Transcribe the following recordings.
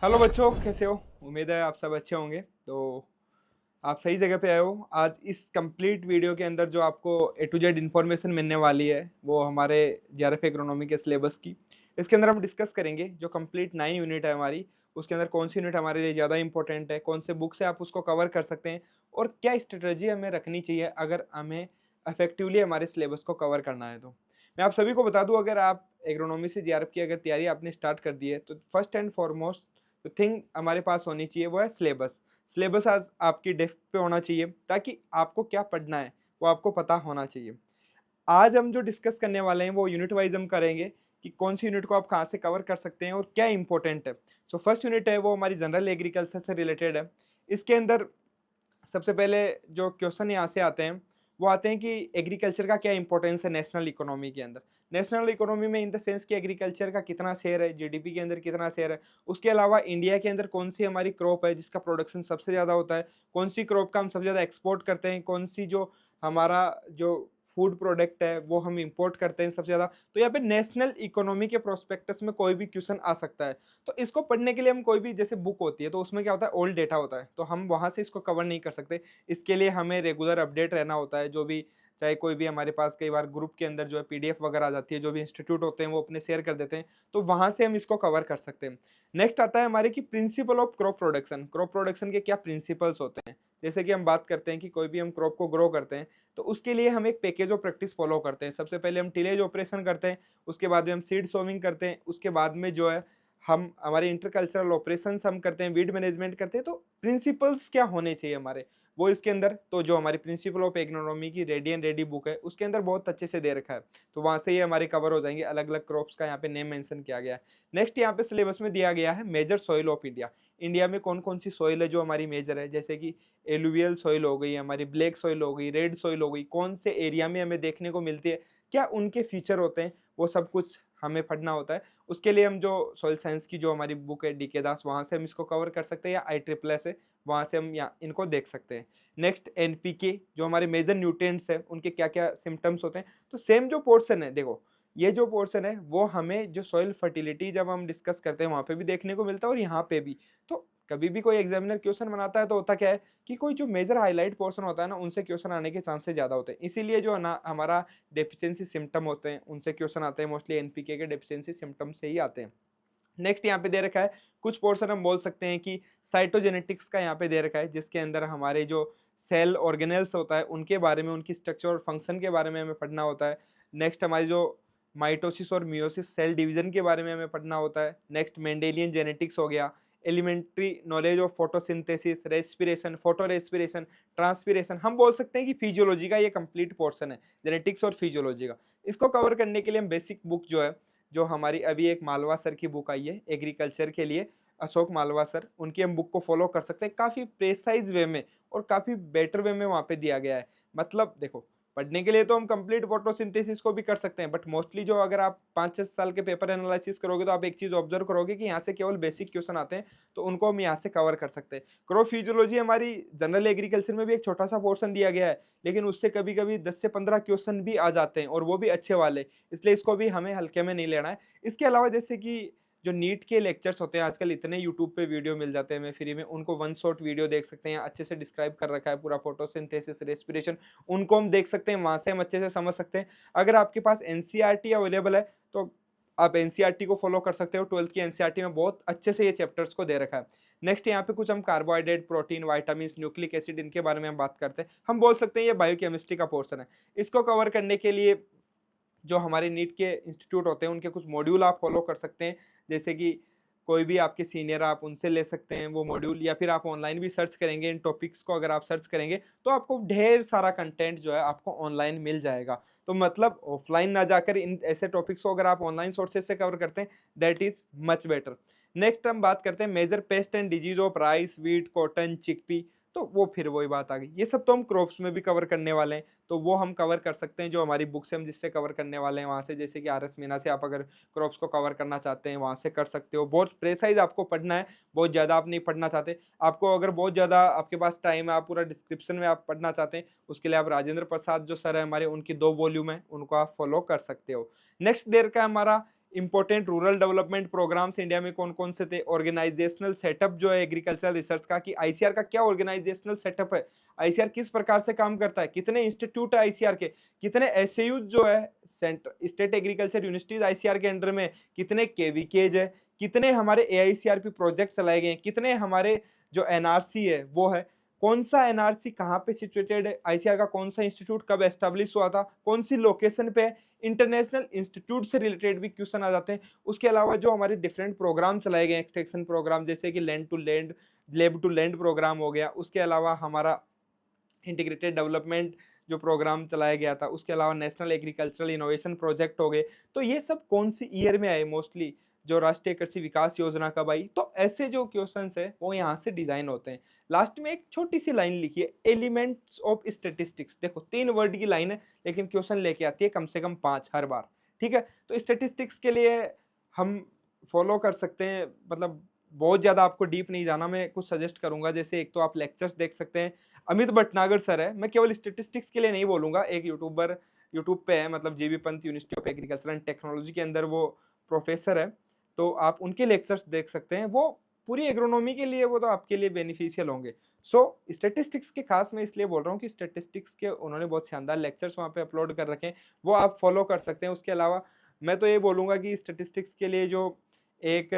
Hello बच्चों, कैसे हो? उम्मीद है आप सब अच्छे होंगे। तो आप सही जगह पे आए हो। आज इस कंप्लीट वीडियो के अंदर जो आपको ए टू जेड इन्फॉर्मेशन मिलने वाली है वो हमारे जेआरएफ इकोनॉमी के सिलेबस की। इसके अंदर हम डिस्कस करेंगे जो कंप्लीट 9 यूनिट है हमारी, उसके अंदर कौन सी यूनिट हमारे लिए ज़्यादा इंपॉर्टेंट है, कौन से बुक से आप उसको कवर कर सकते हैं और क्या स्ट्रेटजी हमें रखनी चाहिए अगर हमें इफेक्टिवली हमारे सिलेबस को कवर करना है। तो मैं आप सभी को बता दूं, अगर आप एग्रोनॉमी से जेआरएफ की अगर तैयारी आपने स्टार्ट कर दी है तो फर्स्ट एंड फॉरमोस्ट जो थिंग हमारे पास होनी चाहिए वो है सिलेबस। सिलेबस आज आपकी डेस्क पे होना चाहिए ताकि आपको क्या पढ़ना है वो आपको पता होना चाहिए। आज हम जो डिस्कस करने वाले हैं वो यूनिट वाइज हम करेंगे कि कौन सी यूनिट को आप कहाँ से कवर कर सकते हैं और क्या इंपॉर्टेंट है। सो फर्स्ट यूनिट है वो हमारी जनरल एग्रीकल्चर से रिलेटेड है। इसके अंदर सबसे पहले जो क्वेश्चन यहाँ से आते हैं वो आते हैं कि एग्रीकल्चर का क्या इंपॉर्टेंस है नेशनल इकोनॉमी के अंदर। नेशनल इकोनॉमी में इन द सेंस कि एग्रीकल्चर का कितना शेयर है, जीडीपी के अंदर कितना शेयर है। उसके अलावा इंडिया के अंदर कौन सी हमारी क्रॉप है जिसका प्रोडक्शन सबसे ज़्यादा होता है, कौन सी क्रॉप का हम सबसे ज़्यादा एक्सपोर्ट करते हैं, कौन सी जो हमारा जो फूड प्रोडक्ट है वो हम इंपोर्ट करते हैं सबसे ज़्यादा। तो यहाँ पे नेशनल इकोनॉमी के प्रोस्पेक्टस में कोई भी क्वेश्चन आ सकता है। तो इसको पढ़ने के लिए हम कोई भी जैसे बुक होती है तो उसमें क्या होता है, ओल्ड डेटा होता है, तो हम वहाँ से इसको कवर नहीं कर सकते। इसके लिए हमें रेगुलर अपडेट रहना होता है। जो भी चाहे कोई भी हमारे पास कई बार ग्रुप के अंदर जो है पीडीएफ वगैरह आ जाती है, जो भी इंस्टीट्यूट होते हैं वो अपने शेयर कर देते हैं, तो वहाँ से हम इसको कवर कर सकते हैं। नेक्स्ट आता है हमारे की principle of crop production. Crop production के क्या प्रिंसिपल्स होते हैं, जैसे कि हम बात करते हैं कि कोई भी हम क्रॉप को ग्रो करते हैं तो उसके लिए हम एक पैकेज ऑफ प्रैक्टिस फॉलो करते हैं। सबसे पहले हम टिलेज ऑपरेशन करते हैं, उसके बाद में हम सीड सोविंग करते हैं, उसके बाद में जो है हम हमारे इंटरकल्चरल ऑपरेशंस हम करते हैं, वीड मैनेजमेंट करते हैं। तो प्रिंसिपल्स क्या होने चाहिए हमारे वो इसके अंदर, तो जो हमारी प्रिंसिपल ऑफ एग्रोनॉमी की रेडी एंड रेडी बुक है उसके अंदर बहुत अच्छे से दे रखा है। तो वहाँ से ये हमारे कवर हो जाएंगे। अलग अलग क्रॉप्स का यहाँ पे नेम मेंशन किया गया है। नेक्स्ट यहाँ पे सिलेबस में दिया गया है major soil of India. India में कौन कौन सी सॉइल है जो हमारी मेजर है, जैसे कि एलुवियल सॉइल हो गई, हमारी ब्लैक सॉइल हो गई, रेड सॉइल हो गई, कौन से एरिया में हमें देखने को मिलती है, क्या उनके फीचर होते हैं, वो सब कुछ हमें पढ़ना होता है। उसके लिए हम जो सॉइल साइंस की जो हमारी बुक है डीके दास, वहाँ से हम इसको कवर कर सकते हैं, या आई ट्रिपल एस है वहाँ से हम यहाँ इनको देख सकते हैं। नेक्स्ट एनपीके, जो हमारे मेजर न्यूट्रिएंट्स हैं उनके क्या क्या सिम्टम्स होते हैं। तो सेम जो पोर्शन है, देखो ये जो पोर्शन है वो हमें जो सॉइल फर्टिलिटी जब हम डिस्कस करते हैं वहाँ पे भी देखने को मिलता है और यहाँ पे भी। तो कभी भी कोई एग्जामिनर क्वेश्चन बनाता है तो होता क्या है कि कोई जो मेजर हाईलाइट पोर्शन होता है ना उनसे क्वेश्चन आने के चांसेस ज़्यादा होते हैं। इसीलिए जो है ना हमारा डेफिशिएंसी सिम्टम होते हैं उनसे क्वेश्चन आते हैं, मोस्टली एनपीके के डेफिशिएंसी सिम्टम से ही आते हैं। नेक्स्ट यहाँ पे दे रखा है कुछ पोर्शन हम बोल सकते हैं कि साइटोजेनेटिक्स का यहाँ पे दे रखा है, जिसके अंदर हमारे जो सेल ऑर्गेनेल्स होता है उनके बारे में, उनकी स्ट्रक्चर और फंक्शन के बारे में हमें पढ़ना होता है। नेक्स्ट हमारी जो माइटोसिस और मियोसिस सेल डिवीजन के बारे में हमें पढ़ना होता है। नेक्स्ट मेंडेलियन जेनेटिक्स हो गया, elementary knowledge of photosynthesis, respiration, photo respiration, transpiration. हम बोल सकते हैं कि फिजियोलॉजी का ये कंप्लीट पोर्शन है, जेनेटिक्स और फिजियोलॉजी का। इसको कवर करने के लिए हम बेसिक बुक जो है, जो हमारी अभी एक मालवा सर की बुक आई है एग्रीकल्चर के लिए, अशोक मालवा सर, उनकी हम बुक को फॉलो कर सकते हैं। काफ़ी प्रेसाइज वे में और काफ़ी बेटर वे में वहाँ पे दिया गया है। मतलब देखो, पढ़ने के लिए तो हम कंप्लीट फोटोसिंथेसिस को भी कर सकते हैं, बट मोस्टली जो अगर आप 5-6 साल के पेपर एनालिसिस करोगे तो आप एक चीज़ ऑब्जर्व करोगे कि यहाँ से केवल बेसिक क्वेश्चन आते हैं, तो उनको हम यहाँ से कवर कर सकते हैं। क्रॉप फिजियोलॉजी हमारी जनरल एग्रीकल्चर में भी एक छोटा सा पोर्शन दिया गया है, लेकिन उससे कभी कभी 10 से 15 क्वेश्चन भी आ जाते हैं और वो भी अच्छे वाले, इसलिए इसको भी हमें हल्के में नहीं लेना है। इसके अलावा जैसे कि जो नीट के लेक्चर्स होते हैं आजकल इतने यूट्यूब पे वीडियो मिल जाते हैं हमें फ्री में, उनको वन शॉट वीडियो देख सकते हैं, अच्छे से डिस्क्राइब कर रखा है पूरा फोटोसिंथेसिस, रेस्पिरेशन, उनको हम देख सकते हैं, वहाँ से हम अच्छे से समझ सकते हैं। अगर आपके पास एनसीईआरटी अवेलेबल है तो आप एनसीईआरटी को फॉलो कर सकते हो। 12th की एनसीईआरटी में बहुत अच्छे से ये चैप्टर्स को दे रखा है। नेक्स्ट यहाँ पे कुछ हम carbohydrate, protein, vitamin, nucleic acid, इनके बारे में हम बात करते हैं। हम बोल सकते हैं ये बायोकेमिस्ट्री का पोर्शन है। इसको कवर करने के लिए जो हमारे नीट के इंस्टीट्यूट होते हैं उनके कुछ मॉड्यूल आप फॉलो कर सकते हैं, जैसे कि कोई भी आपके सीनियर आप उनसे ले सकते हैं वो मॉड्यूल, या फिर आप ऑनलाइन भी सर्च करेंगे इन टॉपिक्स को, अगर आप सर्च करेंगे तो आपको ढेर सारा कंटेंट जो है आपको ऑनलाइन मिल जाएगा। तो मतलब ऑफलाइन ना जाकर इन ऐसे टॉपिक्स को अगर आप ऑनलाइन सोर्सेज से कवर करते हैं that is much better. Next हम बात करते हैं major pest and disease of rice, wheat, cotton, chickpea. तो वो फिर वही बात आ गई, ये सब तो हम क्रॉप्स में भी कवर करने वाले हैं, तो वो हम कवर कर सकते हैं जो हमारी बुक से हम जिससे कवर करने वाले हैं वहाँ से। जैसे कि आर एस मीना से आप अगर क्रॉप्स को कवर करना चाहते हैं वहाँ से कर सकते हो। बहुत प्रेसाइज आपको पढ़ना है, बहुत ज़्यादा आप नहीं पढ़ना चाहते, आपको अगर बहुत ज़्यादा आपके पास टाइम है, आप पूरा डिस्क्रिप्शन में आप पढ़ना चाहते हैं, उसके लिए आप राजेंद्र प्रसाद जो सर है हमारे, उनकी 2 वॉल्यूम है, उनको आप फॉलो कर सकते हो। नेक्स्ट देर का हमारा important rural development programs India में कौन कौन से थे, ऑर्गेनाइजेशनल सेटअप जो है एग्रीकल्चरल रिसर्च का, कि आईसीआर का क्या ऑर्गेनाइजेशनल सेटअप है, आईसीआर किस प्रकार से काम करता है, कितने इंस्टीट्यूट है आईसीआर के, कितने एसएयू जो है centre state agriculture universities ICR के अंडर में, कितने केवीकेज है, कितने हमारे एआईसीआरपी प्रोजेक्ट चलाए गए हैं, कितने हमारे जो एनआरसी है वो है, कौन सा एनआरसी कहाँ पे सिचुएटेड है, आईसीआर का कौन सा इंस्टीट्यूट कब एस्टेब्लिश हुआ था, कौन सी लोकेशन पे, इंटरनेशनल इंस्टीट्यूट से रिलेटेड भी क्वेश्चन आ जाते हैं। उसके अलावा जो हमारे डिफरेंट प्रोग्राम चलाए गए एक्सटेंशन प्रोग्राम, जैसे कि land to land, lab to land program हो गया, उसके अलावा हमारा इंटीग्रेटेड डेवलपमेंट जो प्रोग्राम चलाया गया था, उसके अलावा नेशनल एग्रीकल्चरल इनोवेशन प्रोजेक्ट हो गए, तो ये सब कौन सी ईयर में आए, मोस्टली जो राष्ट्रीय कृषि विकास योजना कब आई, तो ऐसे जो क्वेश्चंस है वो यहाँ से डिजाइन होते हैं। लास्ट में एक छोटी सी लाइन लिखी है, एलिमेंट्स ऑफ स्टेटिस्टिक्स, देखो 3 वर्ड की लाइन है लेकिन क्वेश्चन लेके आती है कम से कम 5 हर बार, ठीक है। तो स्टेटिस्टिक्स के लिए हम फॉलो कर सकते हैं, मतलब बहुत ज़्यादा आपको डीप नहीं जाना, मैं कुछ सजेस्ट करूंगा, जैसे एक तो आप लेक्चर्स देख सकते हैं, अमित भटनागर सर है, मैं केवल स्टेटिस्टिक्स के लिए नहीं बोलूंगा, एक यूट्यूबर यूट्यूब पे है, मतलब GB Pant university of agriculture and technology के अंदर वो प्रोफेसर है, तो आप उनके लेक्चर्स देख सकते हैं, वो पूरी एग्रोनॉमी के लिए वो तो आपके लिए बेनिफिशियल होंगे। सो स्टेटिस्टिक्स के खास मैं इसलिए बोल रहा हूँ कि स्टेटिस्टिक्स के उन्होंने बहुत शानदार लेक्चर्स वहाँ पे अपलोड कर रखे हैं, वो आप फॉलो कर सकते हैं। उसके अलावा मैं तो ये बोलूँगा कि स्टेटिस्टिक्स के लिए जो एक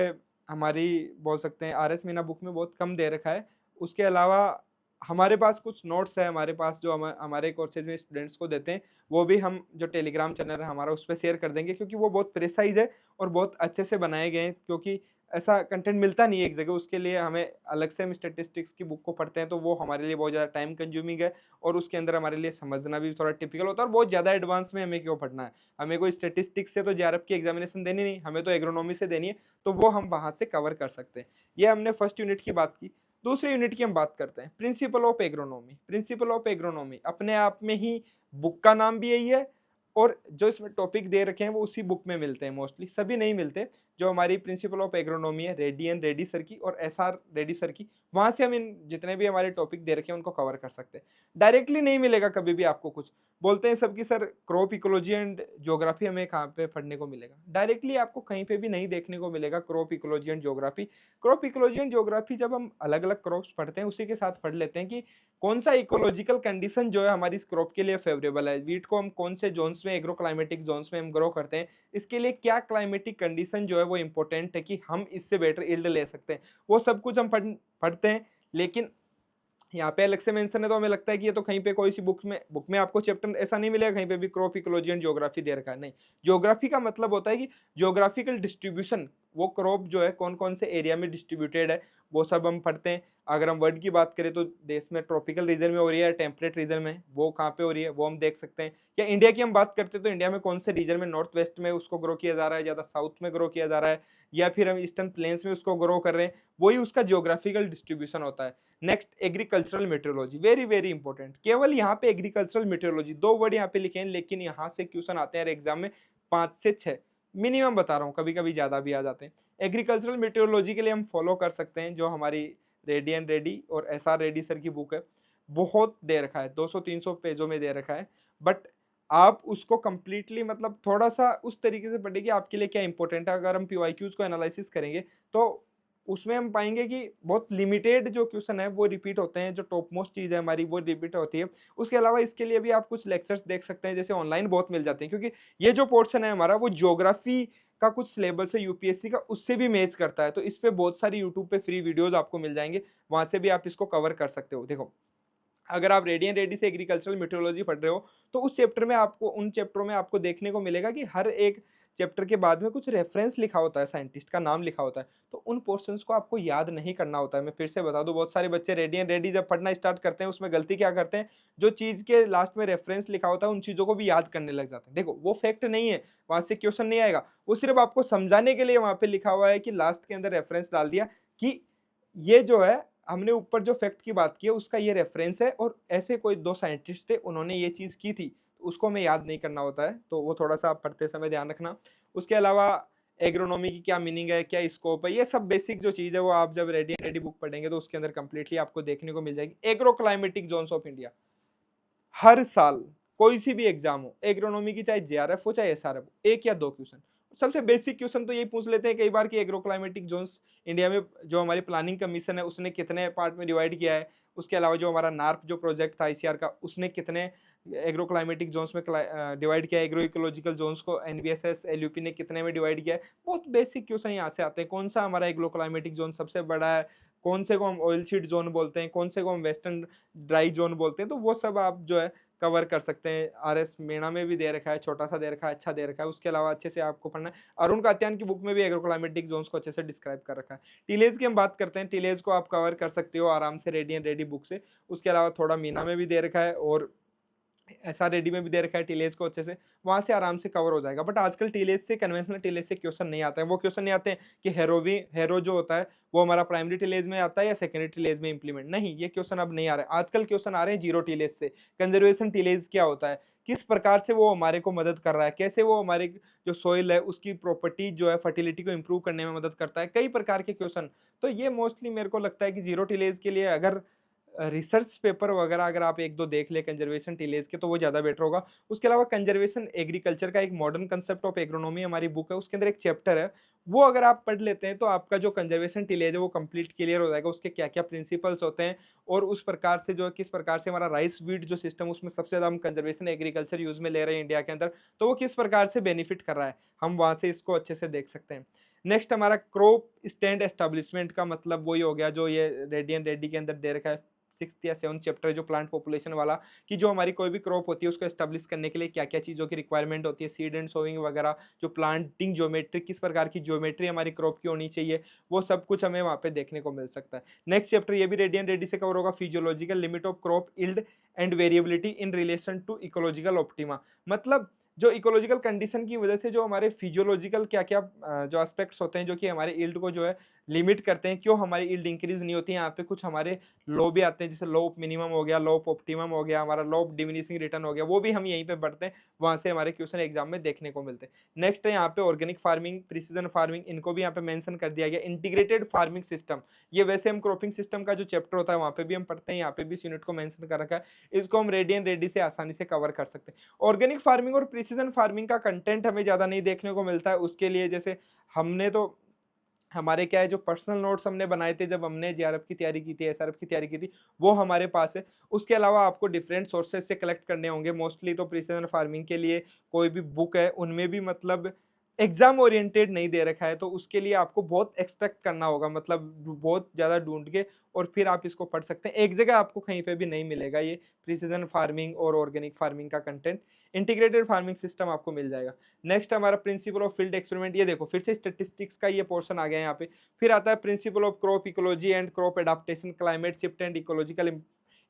हमारी बोल सकते हैं आर एस मीना बुक में बहुत कम दे रखा है, उसके अलावा हमारे पास कुछ नोट्स है, हमारे पास जो हमारे कोर्सेज में स्टूडेंट्स को देते हैं, वो भी हम जो टेलीग्राम चैनल है हमारा उस पर शेयर कर देंगे, क्योंकि वो बहुत प्रेसाइज है और बहुत अच्छे से बनाए गए हैं, क्योंकि ऐसा कंटेंट मिलता नहीं है एक जगह, उसके लिए हमें अलग से हम स्टेटिस्टिक्स की बुक को पढ़ते हैं, तो वो हमारे लिए बहुत ज़्यादा टाइम कंज्यूमिंग है, और उसके अंदर हमारे लिए समझना भी थोड़ा टिपिकल होता है, और बहुत ज़्यादा एडवांस में हमें क्यों पढ़ना है, हमें कोई स्टेटिस्टिक्स से तो जेआरएफ की एग्जामिनेशन देनी नहीं, हमें तो एग्रोनॉमी से देनी है, तो वो हम वहाँ से कवर कर सकते हैं। ये हमने फर्स्ट यूनिट की बात की। दूसरे यूनिट की हम बात करते हैं, principal of agronomy. Principal of agronomy अपने आप में ही बुक का नाम भी यही है, और जो इसमें टॉपिक दे रखे हैं वो उसी बुक में मिलते हैं, मोस्टली सभी नहीं मिलते। जो हमारी प्रिंसिपल ऑफ एग्रोनॉमी है रेड्डी एंड रेड्डी सर की और एसआर रेड्डी सर की, वहां से हम इन जितने भी हमारे टॉपिक दे रखे हैं उनको कवर कर सकते हैं। डायरेक्टली नहीं मिलेगा कभी भी आपको कुछ, बोलते हैं सबकी sir crop ecology and geography हमें कहाँ पे पढ़ने को मिलेगा, डायरेक्टली आपको कहीं पे भी नहीं देखने को मिलेगा crop ecology and geography. Crop ecology and geography जब हम अलग अलग क्रॉप्स पढ़ते हैं उसी के साथ पढ़ लेते हैं कि कौन सा इकोलॉजिकल कंडीशन जो है हमारी इस क्रॉप के लिए फेवरेबल है, वीट को हम कौन से जोन्स में, एग्रो क्लाइमेटिक जोन्स में हम ग्रो करते हैं, इसके लिए क्या क्लाइमेटिक कंडीशन जो है वो इंपॉर्टेंट है कि हम इससे बेटर यील्ड ले सकते हैं, वो सब कुछ हम पढ़ते हैं। लेकिन यहाँ पे अलग से मेंशन है, तो हमें लगता है कि ये तो कहीं पे कोई सी बुक में आपको चैप्टर ऐसा नहीं मिलेगा कहीं पे भी क्रॉप इकोलॉजी एंड ज्योग्राफी दे रखा है, नहीं। ज्योग्राफी का मतलब होता है कि ज्योग्राफिकल डिस्ट्रीब्यूशन, वो क्रॉप जो है कौन कौन से एरिया में डिस्ट्रीब्यूटेड है, वो सब हम पढ़ते हैं। अगर हम वर्ल्ड की बात करें तो देश में ट्रॉपिकल रीजन में हो रही है, टेम्परेट रीजन में, वो कहाँ पे हो रही है वो हम देख सकते हैं। या इंडिया की हम बात करते हैं तो इंडिया में कौन से रीजन में, नॉर्थ वेस्ट में उसको ग्रो किया जा रहा है, ज़्यादा साउथ में ग्रो किया जा रहा है, या फिर हम ईस्टर्न प्लेन्स में उसको ग्रो कर रहे हैं, वही उसका ज्योग्राफिकल डिस्ट्रीब्यूशन होता है। Next agricultural metrology, very very important. केवल यहाँ पे एग्रीकल्चरल मेट्रोलॉजी 2 वर्ड यहाँ पे लिखे हैं, लेकिन यहाँ से क्वेश्चन आते हैं एग्जाम में 5 से 6 मिनिमम बता रहा हूँ, कभी कभी ज्यादा भी आ जाते हैं। एग्रीकल्चरल मेट्रोलॉजी के लिए हम फॉलो कर सकते हैं जो हमारी रेड्डी एंड रेड्डी और एसआर रेड्डी सर की बुक है, बहुत दे रखा है, 200-300 पेजों में दे रखा है, बट आप उसको कंप्लीटली मतलब थोड़ा सा उस तरीके से पढ़िए कि आपके लिए क्या इंपॉर्टेंट है। अगर हम पीवाईक्यूज को एनालिसिस करेंगे तो उसमें हम पाएंगे कि बहुत लिमिटेड जो क्वेश्चन है वो रिपीट होते हैं, जो टॉप मोस्ट चीज़ है हमारी वो रिपीट होती है। उसके अलावा इसके लिए भी आप कुछ लेक्चर्स देख सकते हैं, जैसे ऑनलाइन बहुत मिल जाते हैं, क्योंकि ये जो पोर्शन है हमारा वो ज्योग्राफी का कुछ सिलेबस है यूपीएससी का, उससे भी मैच करता है, तो इस पे बहुत सारी यूट्यूब पे फ्री वीडियोस आपको मिल जाएंगे, वहां से भी आप इसको कवर कर सकते हो। देखो अगर आप रेडी एंड रेडी से एग्रीकल्चरल मेट्रोलॉजी पढ़ रहे हो तो उस चैप्टर में आपको, उन चैप्टरों में आपको देखने को मिलेगा कि हर एक चैप्टर के बाद में कुछ रेफरेंस लिखा होता है, साइंटिस्ट का नाम लिखा होता है, तो उन पोर्शंस को आपको याद नहीं करना होता है। मैं फिर से बता दूं, बहुत सारे बच्चे रेडी एंड रेडी जब पढ़ना स्टार्ट करते हैं उसमें गलती क्या करते हैं, जो चीज़ के लास्ट में रेफरेंस लिखा होता है उन चीज़ों को भी याद करने लग जाते हैं। देखो वो फैक्ट नहीं है, वहां से क्वेश्चन नहीं आएगा, वो सिर्फ आपको समझाने के लिए वहां पे लिखा हुआ है कि लास्ट के अंदर रेफरेंस डाल दिया कि ये जो है हमने ऊपर जो फैक्ट की बात की है उसका ये रेफरेंस है, और ऐसे कोई 2 साइंटिस्ट थे उन्होंने ये चीज़ की थी, तो उसको हमें याद नहीं करना होता है, तो वो थोड़ा सा आप पढ़ते समय ध्यान रखना। उसके अलावा एग्रोनॉमी की क्या मीनिंग है, क्या स्कोप है, ये सब बेसिक जो चीज़ है वो आप जब रेडी रेडी बुक पढ़ेंगे तो उसके अंदर कंप्लीटली आपको देखने को मिल जाएगी। Agro climatic zones of India, हर साल कोई सी भी एग्जाम हो एग्रोनॉमी की, चाहे जेआरएफ हो चाहे एसआरएफ हो, 1 या 2 क्वेश्चन, सबसे बेसिक क्वेश्चन तो यही पूछ लेते हैं कई बार कि एग्रो क्लाइमेटिक जोन्स इंडिया में जो हमारी प्लानिंग कमीशन है उसने कितने पार्ट में डिवाइड किया है। उसके अलावा जो हमारा नार्प जो प्रोजेक्ट था आईसीआर का, उसने कितने एग्रो क्लाइमेटिक जोन्स में डिवाइड किया है। एग्रो इकोलॉजिकल जोन्स को एनबीएसएस एलयूपी ने कितने में डिवाइड किया है। बहुत बेसिक क्वेश्चन यहाँ से आते हैं। कौन सा हमारा एग्रो क्लाइमेटिक जोन सबसे बड़ा है, कौन से को हम ऑयल सीड जोन बोलते हैं, कौन से को हम वेस्टर्न ड्राई जोन बोलते हैं। तो वो सब आप जो है कवर कर सकते हैं। आरएस मीणा में भी दे रखा है, छोटा सा दे रखा है, अच्छा दे रखा है। उसके अलावा अच्छे से आपको पढ़ना है। अरुण कात्यायन की बुक में भी एग्रो क्लाइमेटिक जोन्स को अच्छे से डिस्क्राइब कर रखा है। टीलेज की हम बात करते हैं, टीलेज को आप कवर कर सकते हो आराम से रेडी एंड रेडी बुक से। उसके अलावा थोड़ा मीना में भी दे रखा है और ऐसा रेडी में भी दे रखा है टीलेज को अच्छे से, वहां से आराम से कवर हो जाएगा। बट आजकल टीलेज से, कन्वेंशनल टीलेज से क्वेश्चन नहीं आते हैं। वो क्वेश्चन नहीं आते हैं कि हेरो जो होता है वो हमारा प्राइमरी टीलेज में आता है या सेकेंडरी टीलेज में इंप्लीमेंट, नहीं, ये क्वेश्चन अब नहीं आ रहे। आजकल क्वेश्चन आ रहे हैं जीरो टीलेज से। कंजर्वेशन टीलेज क्या होता है, किस प्रकार से वो हमारे को मदद कर रहा है, कैसे वो हमारे जो सोइल है उसकी प्रॉपर्टी जो है फर्टिलिटी को इंप्रूव करने में मदद करता है, कई प्रकार के क्वेश्चन। तो ये मोस्टली मेरे को लगता है कि जीरो टीलेज के लिए अगर रिसर्च पेपर वगैरह अगर आप एक दो देख ले कंजर्वेशन टीलेज के, तो वो ज़्यादा बेटर होगा। उसके अलावा कंजर्वेशन एग्रीकल्चर का एक मॉडर्न कंसेप्ट ऑफ एग्रोनॉमी हमारी बुक है, उसके अंदर एक चैप्टर है, वो अगर आप पढ़ लेते हैं तो आपका जो कंजर्वेशन टीलेज है वो कंप्लीट क्लियर हो जाएगा। उसके क्या क्या प्रिंसिपल्स होते हैं और उस प्रकार से जो है किस प्रकार से हमारा राइस वीड जो सिस्टम उसमें सबसे ज़्यादा हम कंजर्वेशन एग्रीकल्चर यूज़ में ले रहे हैं इंडिया के अंदर, तो वो किस प्रकार से बेनिफिट कर रहा है, हम वहाँ से इसको अच्छे से देख सकते हैं। नेक्स्ट हमारा क्रॉप स्टैंड एस्टेब्लिशमेंट का मतलब वही हो गया जो ये रेडी एंड रेडी के अंदर दे रखा है। 6th या 7th चैप्टर है जो प्लांट पॉपुलेशन वाला, कि जो हमारी कोई भी क्रॉप होती है उसको एस्टेब्लिश करने के लिए क्या क्या चीज़ों की रिक्वायरमेंट होती है, सीड एंड सोइंग वगैरह, जो प्लांटिंग ज्योमेट्री, किस प्रकार की ज्योमेट्री हमारी क्रॉप की होनी चाहिए, वो सब कुछ हमें वहाँ पे देखने को मिल सकता है। नेक्स्ट चैप्टर ये भी रेडी एंड रेडी से कवर होगा, physiological limit of crop yield and variability in relation to ecological optima. मतलब जो इकोलॉजिकल कंडीशन की वजह से जो हमारे फिजियोलॉजिकल क्या क्या जो एस्पेक्ट्स होते हैं जो कि हमारे ईल्ड को जो है लिमिट करते हैं, क्यों हमारी ईल्ड इंक्रीज नहीं होती है। यहाँ पे कुछ हमारे लॉ भी आते हैं, जैसे लॉ ऑफ मिनिमम हो गया, लॉ ऑफ ऑप्टिमम हो गया, हमारा लॉ ऑफ डिमिनिशिंग रिटर्न हो गया, वो भी हम यहीं पे पढ़ते हैं, वहां से हमारे क्वेश्चन एग्जाम में देखने को मिलते हैं। नेक्स्ट है यहाँ पे ऑर्गेनिक फार्मिंग, प्रिसीजन फार्मिंग, इनको भी यहाँ पे मेंशन कर दिया गया। इंटीग्रेटेड फार्मिंग सिस्टम, ये वैसे हम क्रॉपिंग सिस्टम का जो चैप्टर होता है वहाँ पे भी हम पढ़ते हैं, यहाँ पे भी इस यूनिट को मेंशन कर रखा है। इसको हम रेडी एंड रेडी से आसानी से कवर कर सकते हैं। ऑर्गेनिक फार्मिंग और प्रिसीजन फार्मिंग का कंटेंट हमें ज्यादा नहीं देखने को मिलता है। उसके लिए जैसे हमने तो हमारे क्या है जो पर्सनल नोट्स हमने बनाए थे जब हमने जेआरएफ की तैयारी की थी, एसआरएफ की तैयारी की थी, वो हमारे पास है। उसके अलावा आपको डिफरेंट सोर्सेज से कलेक्ट करने होंगे। मोस्टली तो प्रिसीजन फार्मिंग के लिए कोई भी बुक है उनमें भी मतलब एग्जाम ओरिएंटेड नहीं दे रखा है, तो उसके लिए आपको बहुत एक्सट्रैक्ट करना होगा, मतलब बहुत ज़्यादा ढूंढ के, और फिर आप इसको पढ़ सकते हैं। एक जगह आपको कहीं पे भी नहीं मिलेगा ये प्रिसीजन फार्मिंग और ऑर्गेनिक फार्मिंग का कंटेंट। इंटीग्रेटेड फार्मिंग सिस्टम आपको मिल जाएगा। नेक्स्ट हमारा प्रिंसिपल ऑफ फील्ड एक्सपेरिमेंट, ये देखो फिर से स्टेटिस्टिक्स का ये पोर्शन आ गया यहाँ पे। फिर आता है principle of crop ecology and crop adaptation, climate shift and ecological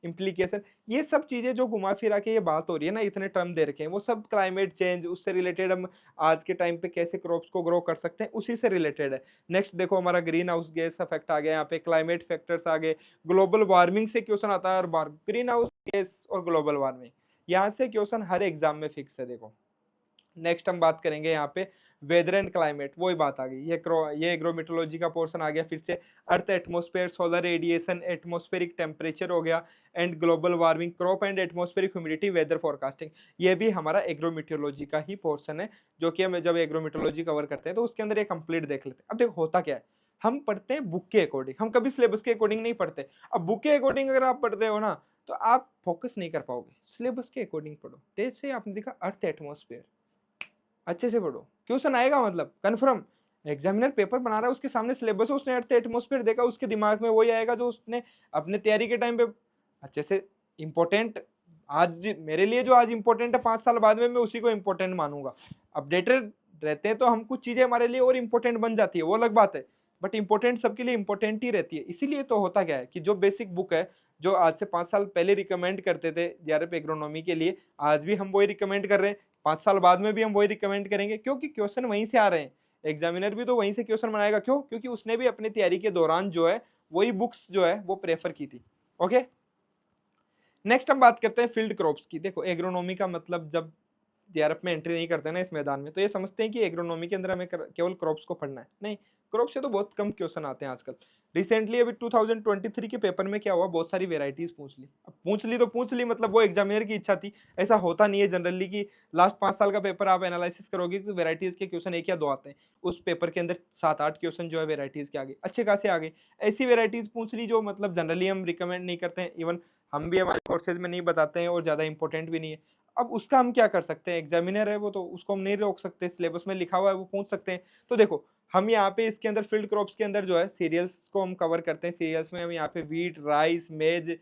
implication. ये सब चीजें जो घुमा फिरा के ये बात हो रही है ना, इतने टर्म दे रखे हैं, वो सब क्लाइमेट चेंज, उससे रिलेटेड हम आज के टाइम पे कैसे क्रॉप्स को ग्रो कर सकते हैं उसी से रिलेटेड है। नेक्स्ट देखो हमारा ग्रीन हाउस गैस इफेक्ट आ गया, यहाँ पे क्लाइमेट फैक्टर्स आ गए, ग्लोबल वार्मिंग से क्वेश्चन आता है हर बार, ग्रीन हाउस गैस और ग्लोबल वार्मिंग, यहाँ से क्वेश्चन हर एग्जाम में फिक्स है। देखो नेक्स्ट हम बात करेंगे यहाँ पे वेदर एंड क्लाइमेट, वही बात आ गई, ये एग्रोमेट्रोलॉजी का पोर्शन आ गया। फिर से earth atmosphere, solar radiation, atmospheric temperature हो गया, and global warming, crop and atmospheric humidity, weather forecasting, ये भी हमारा एग्रोमेट्रोलॉजी का ही पोर्शन है, जो कि हम जब एग्रोमेट्रोलॉजी कवर करते हैं तो उसके अंदर ये कंप्लीट देख लेते हैं। अब देखो होता क्या है, हम पढ़ते हैं बुक के अकॉर्डिंग, हम कभी सिलेबस के अकॉर्डिंग नहीं पढ़ते। अब बुक के अकॉर्डिंग अगर आप पढ़ते हो ना तो आप फोकस नहीं कर पाओगे, सिलेबस के अकॉर्डिंग पढ़ो। जैसे आपने देखा अर्थ एटमॉस्फेयर, अच्छे से पढ़ो, क्वेश्चन आएगा, मतलब कन्फर्म। एग्जामिनर पेपर बना रहा है, उसके सामने सिलेबस है, उसने अर्थ एटमॉस्फेयर देखा, उसके दिमाग में वही आएगा जो उसने अपने तैयारी के टाइम पे अच्छे से इंपॉर्टेंट, आज मेरे लिए जो आज इंपॉर्टेंट है 5 साल बाद में मैं उसी को इंपॉर्टेंट मानूंगा। अपडेटेड रहते हैं तो हम कुछ चीजें हमारे लिए और इंपॉर्टेंट बन जाती है, वो अलग बात है, बट इंपॉर्टेंट सबके लिए इंपॉर्टेंट ही रहती है। इसीलिए तो होता क्या है कि जो बेसिक बुक है जो आज से 5 साल पहले रिकमेंड करते थे जेआरएफ एग्रोनॉमी के लिए, आज भी हम वही रिकमेंड कर रहे हैं, 5 साल बाद में भी हम वही रिकमेंड करेंगे, क्योंकि क्वेश्चन वहीं से आ रहे हैं। एग्जामिनर भी तो वहीं से क्वेश्चन बनाएगा, क्यों? क्योंकि उसने भी अपनी तैयारी के दौरान जो है वही बुक्स जो है वो प्रेफर की थी। ओके, नेक्स्ट हम बात करते हैं फील्ड क्रॉप्स की। देखो एग्रोनॉमी का मतलब जब जेआरएफ में एंट्री नहीं करते ना इस मैदान में, तो ये समझते हैं कि एग्रोनॉमी के अंदर हमें केवल क्रॉप्स को पढ़ना है, नहीं, क्रॉप से तो बहुत कम क्वेश्चन आते हैं आजकल। रिसेंटली अभी 2023 के पेपर में क्या हुआ, बहुत सारी वेराइटीज पूछ ली। अब पूछ ली मतलब वो एग्जामिनर की इच्छा थी। ऐसा होता नहीं है जनरली कि लास्ट 5 साल का पेपर आप एनालिसिस करोगे तो वेराइटीज के क्वेश्चन 1 या 2 आते हैं। उस पेपर के अंदर 7-8 क्वेश्चन जो है वेराइटीज के आगे अच्छे खासे आ गए। ऐसी वेराइटीज पूछ ली जो मतलब जनरली हम रिकमेंड नहीं करते हैं, इवन हम भी हमारे कोर्सेज में नहीं बताते हैं और ज्यादा इंपॉर्टेंट भी नहीं है। अब उसका हम क्या कर सकते हैं, एग्जामिनर है वो, तो उसको हम नहीं रोक सकते, सिलेबस में लिखा हुआ है वो पूछ सकते हैं। तो देखो हम यहाँ पे इसके अंदर फील्ड क्रॉप्स के अंदर जो है सीरियल्स को हम कवर करते हैं। सीरियल्स में हम यहाँ पे वीट, राइस, मेज,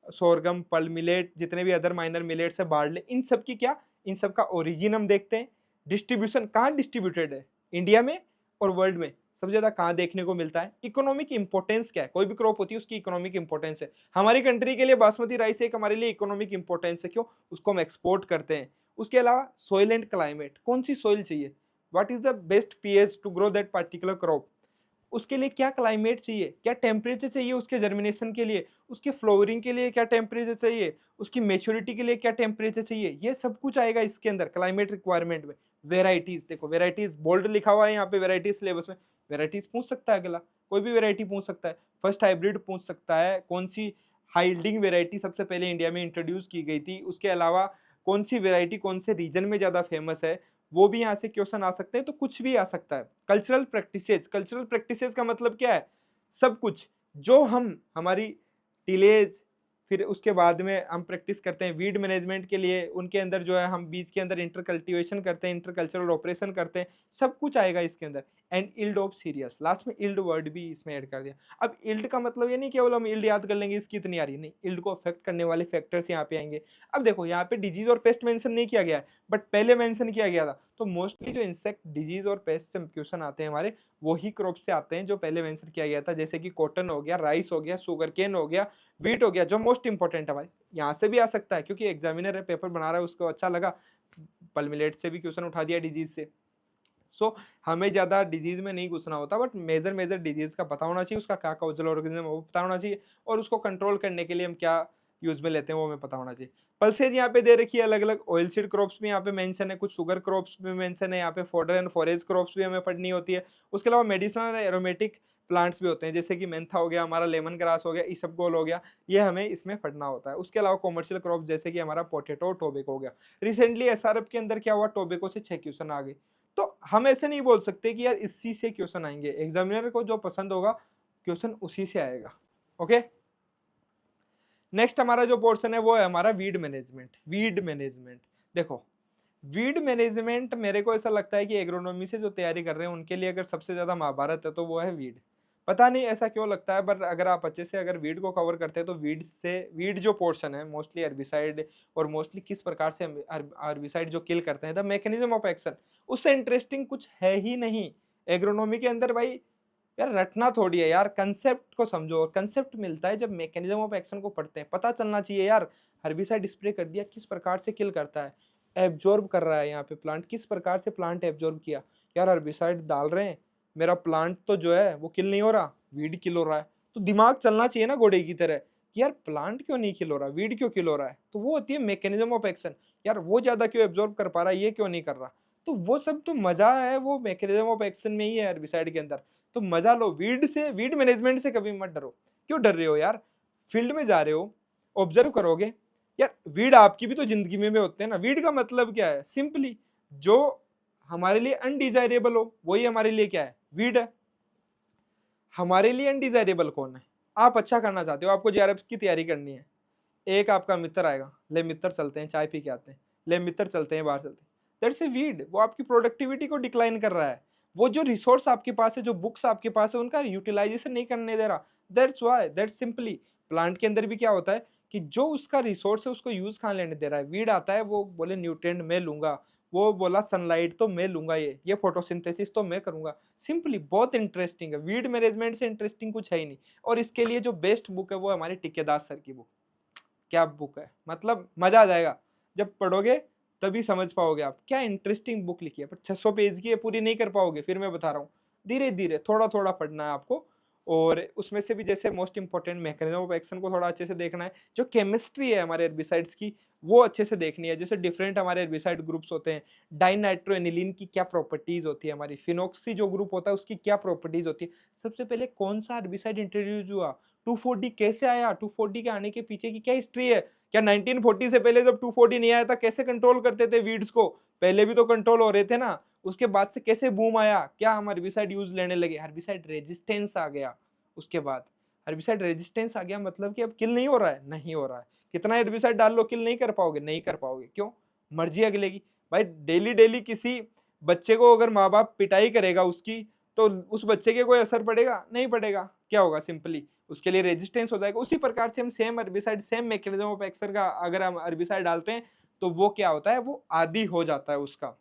सोरगम, पल मिलेट, जितने भी अदर माइनर मिलेट्स है, बार्ले, इन सब की क्या, इन सब का ओरिजिन हम देखते हैं। डिस्ट्रीब्यूशन कहाँ डिस्ट्रीब्यूटेड है, इंडिया में और वर्ल्ड में सबसे ज्यादा कहाँ देखने को मिलता है। इकोनॉमिक इंपोर्टेंस क्या है, कोई भी क्रॉप होती है उसकी इकोनॉमिक इंपोर्टेंस है। हमारी कंट्री के लिए बासमती राइस एक हमारे लिए इकोनॉमिक इंपोर्टेंस है, क्यों, उसको हम एक्सपोर्ट करते हैं। उसके अलावा सोइल एंड क्लाइमेट, कौन सी सोइल चाहिए, what is the best pH to grow that particular crop, उसके लिए क्या क्लाइमेट चाहिए, क्या टेम्परेचर चाहिए उसके जर्मिनेशन के लिए, उसके फ्लोवरिंग के लिए क्या टेम्परेचर चाहिए, उसकी मेच्योरिटी के लिए क्या टेम्परेचर चाहिए, ये सब कुछ आएगा इसके अंदर क्लाइमेट रिक्वायरमेंट में। वेराइटीज देखो, वेराइटीज बोल्ड लिखा हुआ है यहाँ पे वेराइटीज सिलेबस में, वेराइटीज पूछ सकता है अगला, कोई भी वेराइटी पूछ सकता है। फर्स्ट हाइब्रिड पूछ सकता है, कौन सी हाइल्डिंग वेराइटी सबसे पहले इंडिया में इंट्रोड्यूस की गई थी, उसके अलावा कौन सी वेराइटी कौन से रीजन में ज्यादा फेमस है, वो भी यहाँ से क्वेश्चन आ सकते हैं। तो कुछ भी आ सकता है। कल्चरल प्रैक्टिसेस, कल्चरल प्रैक्टिसेस का मतलब क्या है, सब कुछ जो हम हमारी टिलेज, फिर उसके बाद में हम प्रैक्टिस करते हैं वीड मैनेजमेंट के लिए, उनके अंदर जो है हम बीज के अंदर इंटर कल्टिवेशन करते हैं, इंटर कल्चरल ऑपरेशन करते हैं, सब कुछ आएगा इसके अंदर। And yield of serious, last में इल्ड वर्ड भी इसमें ऐड कर दिया। अब इल्ड का मतलब ये नहीं केवल हम इल्ड याद कर लेंगे इसकी इतनी आ रही, नहीं, इल्ड को अफेक्ट करने वाले फैक्टर्स यहाँ पे आएंगे। अब देखो यहाँ पे डिजीज और पेस्ट मेंशन नहीं किया गया है, बट पहले मेंशन किया गया था। तो मोस्टली जो इंसेक्ट डिजीज और पेस्ट से क्वेश्चन आते हैं हमारे, वही क्रॉप से आते हैं जो पहले मेंशन किया गया था, जैसे कि कॉटन हो गया, राइस हो गया, शुगर केन हो गया, वीट हो गया, जो मोस्ट इंपॉर्टेंट है हमारे। यहाँ से भी आ सकता है क्योंकि एग्जामिनर है, पेपर बना रहा है, उसको अच्छा लगा, पल मिलेट से भी क्वेश्चन उठा दिया डिजीज से। सो हमें ज्यादा डिजीज में नहीं घुसना होता, बट मेजर मेजर डिजीज का पता होना चाहिए, उसका क्या काउजल ऑर्गेनिज्म वो पता होना चाहिए, और उसको कंट्रोल करने के लिए हम क्या यूज में लेते हैं वो हमें पता होना चाहिए। पल्सेज यहाँ पे दे रखी है अलग अलग, ऑयल सीड क्रॉप्स भी यहाँ पे मेंशन है, कुछ शुगर क्रॉप्स भी मेंशन है यहाँ पे, फॉडर एंड फॉरेज क्रॉप्स भी हमें पढ़नी होती है। उसके अलावा मेडिसिनल एरोमेटिक प्लांट्स भी होते हैं, जैसे कि मेंथा हो गया, हमारा लेमन ग्रास हो गया, इसबगोल हो गया, ये हमें इसमें पढ़ना होता है। उसके अलावा कॉमर्शियल क्रॉप जैसे कि हमारा पोटैटो, टोबैको हो गया। रिसेंटली एसआरएफ के अंदर क्या हुआ, टोबैको से 6 क्वेश्चन आ गए। तो हम ऐसे नहीं बोल सकते कि यार इसी से क्वेश्चन आएंगे, एग्जामिनर को जो पसंद होगा क्वेश्चन उसी से आएगा। ओके, नेक्स्ट हमारा जो पोर्शन है वो है हमारा वीड मैनेजमेंट। वीड मैनेजमेंट देखो, वीड मैनेजमेंट मेरे को ऐसा लगता है कि एग्रोनॉमी से जो तैयारी कर रहे हैं उनके लिए अगर सबसे ज्यादा महाभारत है तो वो है वीड। पता नहीं ऐसा क्यों लगता है, बट अगर आप अच्छे से अगर वीड को कवर करते हैं तो वीड से, वीड जो पोर्शन है मोस्टली हर्बिसाइड, और मोस्टली किस प्रकार से हर्बिसाइड जो किल करते हैं, द मैकेनिज्म ऑफ एक्शन, उससे इंटरेस्टिंग कुछ है ही नहीं एग्रोनॉमी के अंदर भाई। यार रटना थोड़ी है यार, कंसेप्ट को समझो, कंसेप्ट मिलता है जब मैकेनिज्म ऑफ एक्शन को पढ़ते हैं, पता चलना चाहिए यार। हर्बिसाइड स्प्रे कर दिया, किस प्रकार से किल करता है, एब्जॉर्ब कर रहा है यहाँ पे प्लांट, किस प्रकार से प्लांट एब्जॉर्ब किया। यार हर्बिसाइड डाल रहे हैं, मेरा प्लांट तो जो है वो किल नहीं हो रहा, वीड किल हो रहा है, तो दिमाग चलना चाहिए ना घोड़े की तरह कि यार प्लांट क्यों नहीं किल हो रहा, वीड क्यों किल हो रहा है, तो वो होती है मैकेनिज्म ऑफ एक्शन। यार वो ज्यादा क्यों एब्जॉर्ब कर पा रहा है, ये क्यों नहीं कर रहा, तो वो सब तो मजा है वो मैकेनिज्म ऑफ एक्शन में ही है हर्बिसाइड के अंदर। तो मजा लो वीड से, वीड मैनेजमेंट से कभी मत डरो। क्यों डर रहे हो यार, फील्ड में जा रहे हो, ऑब्जर्व करोगे। यार वीड आपकी भी तो जिंदगी में होते हैं ना। वीड का मतलब क्या है, सिंपली जो हमारे लिए अनडिजायरेबल हो वही हमारे लिए क्या है, वीड है। हमारे लिए अनडिजायरेबल कौन है, आप अच्छा करना चाहते हो, आपको जेआरएफ की तैयारी करनी है, एक आपका मित्र आएगा, ले मित्र चलते हैं चाय पी के आते हैं, ले मित्र चलते हैं बाहर चलते हैं, दैट्स ए वीड, वो आपकी प्रोडक्टिविटी को डिक्लाइन कर रहा है। वो जो रिसोर्स आपके पास है, जो बुक्स आपके पास है, उनका यूटिलाइजेशन नहीं करने दे रहा, that's why, that's simply. Plant के अंदर भी क्या होता है कि जो उसका रिसोर्स है उसको यूज कहाँ लेने दे रहा है, वीड आता है वो बोले न्यूट्रिएंट मैं लूंगा, वो बोला सनलाइट तो मैं लूंगा, ये फोटोसिंथेसिस तो मैं करूंगा। सिंपली बहुत इंटरेस्टिंग है, वीड मैनेजमेंट से इंटरेस्टिंग कुछ है ही नहीं। और इसके लिए जो बेस्ट बुक है वो हमारी टिकेदास सर की बुक। क्या बुक है, मतलब मजा आ जाएगा जब पढ़ोगे, तभी समझ पाओगे आप, क्या इंटरेस्टिंग बुक लिखी है। पर 600 पेज की है, पूरी नहीं कर पाओगे, फिर मैं बता रहा हूँ, धीरे धीरे थोड़ा थोड़ा पढ़ना है आपको, और उसमें से भी जैसे most important mechanism of action को थोड़ा अच्छे से देखना है। जो केमिस्ट्री है हमारे हेर्बिसाइड्स की वो अच्छे से देखनी है। जैसे डिफरेंट हमारे हेर्बिसाइड ग्रुप्स होते हैं, डाइनाइट्रोएनिलीन की क्या प्रॉपर्टीज होती है, हमारी फिनोक्सी जो ग्रुप होता है उसकी क्या प्रॉपर्टीज होती है। सबसे पहले कौन सा हेर्बिसाइड इंट्रोड्यूस हुआ, 2,4-D कैसे आया, 2,4-D के आने के पीछे की क्या हिस्ट्री है, क्या 1940 से पहले जब 2,4-D नहीं आया था कैसे कंट्रोल करते थे वीड्स को, पहले भी तो कंट्रोल हो रहे थे ना, उसके बाद से कैसे बूम आया, क्या हम हर्बिसाइड यूज लेने लगे, हर्बिसाइड रेजिस्टेंस आ गया। उसके बाद हर्बिसाइड रेजिस्टेंस आ गया मतलब कि अब किल नहीं हो रहा है, नहीं हो रहा है। कितना हर्बिसाइड डाल लो किल नहीं कर पाओगे, नहीं कर पाओगे। क्यों? मर्जी अगले की। भाई डेली डेली किसी बच्चे को अगर माँ बाप पिटाई करेगा उसकी, तो उस बच्चे के कोई असर पड़ेगा? नहीं पड़ेगा। क्या होगा? सिंपली उसके लिए रेजिस्टेंस हो जाएगा। उसी प्रकार से हम same herbicide, same mechanism of action का अगर हम हर्बिसाइड डालते हैं तो वो क्या होता है, वो आदी हो जाता है उसका।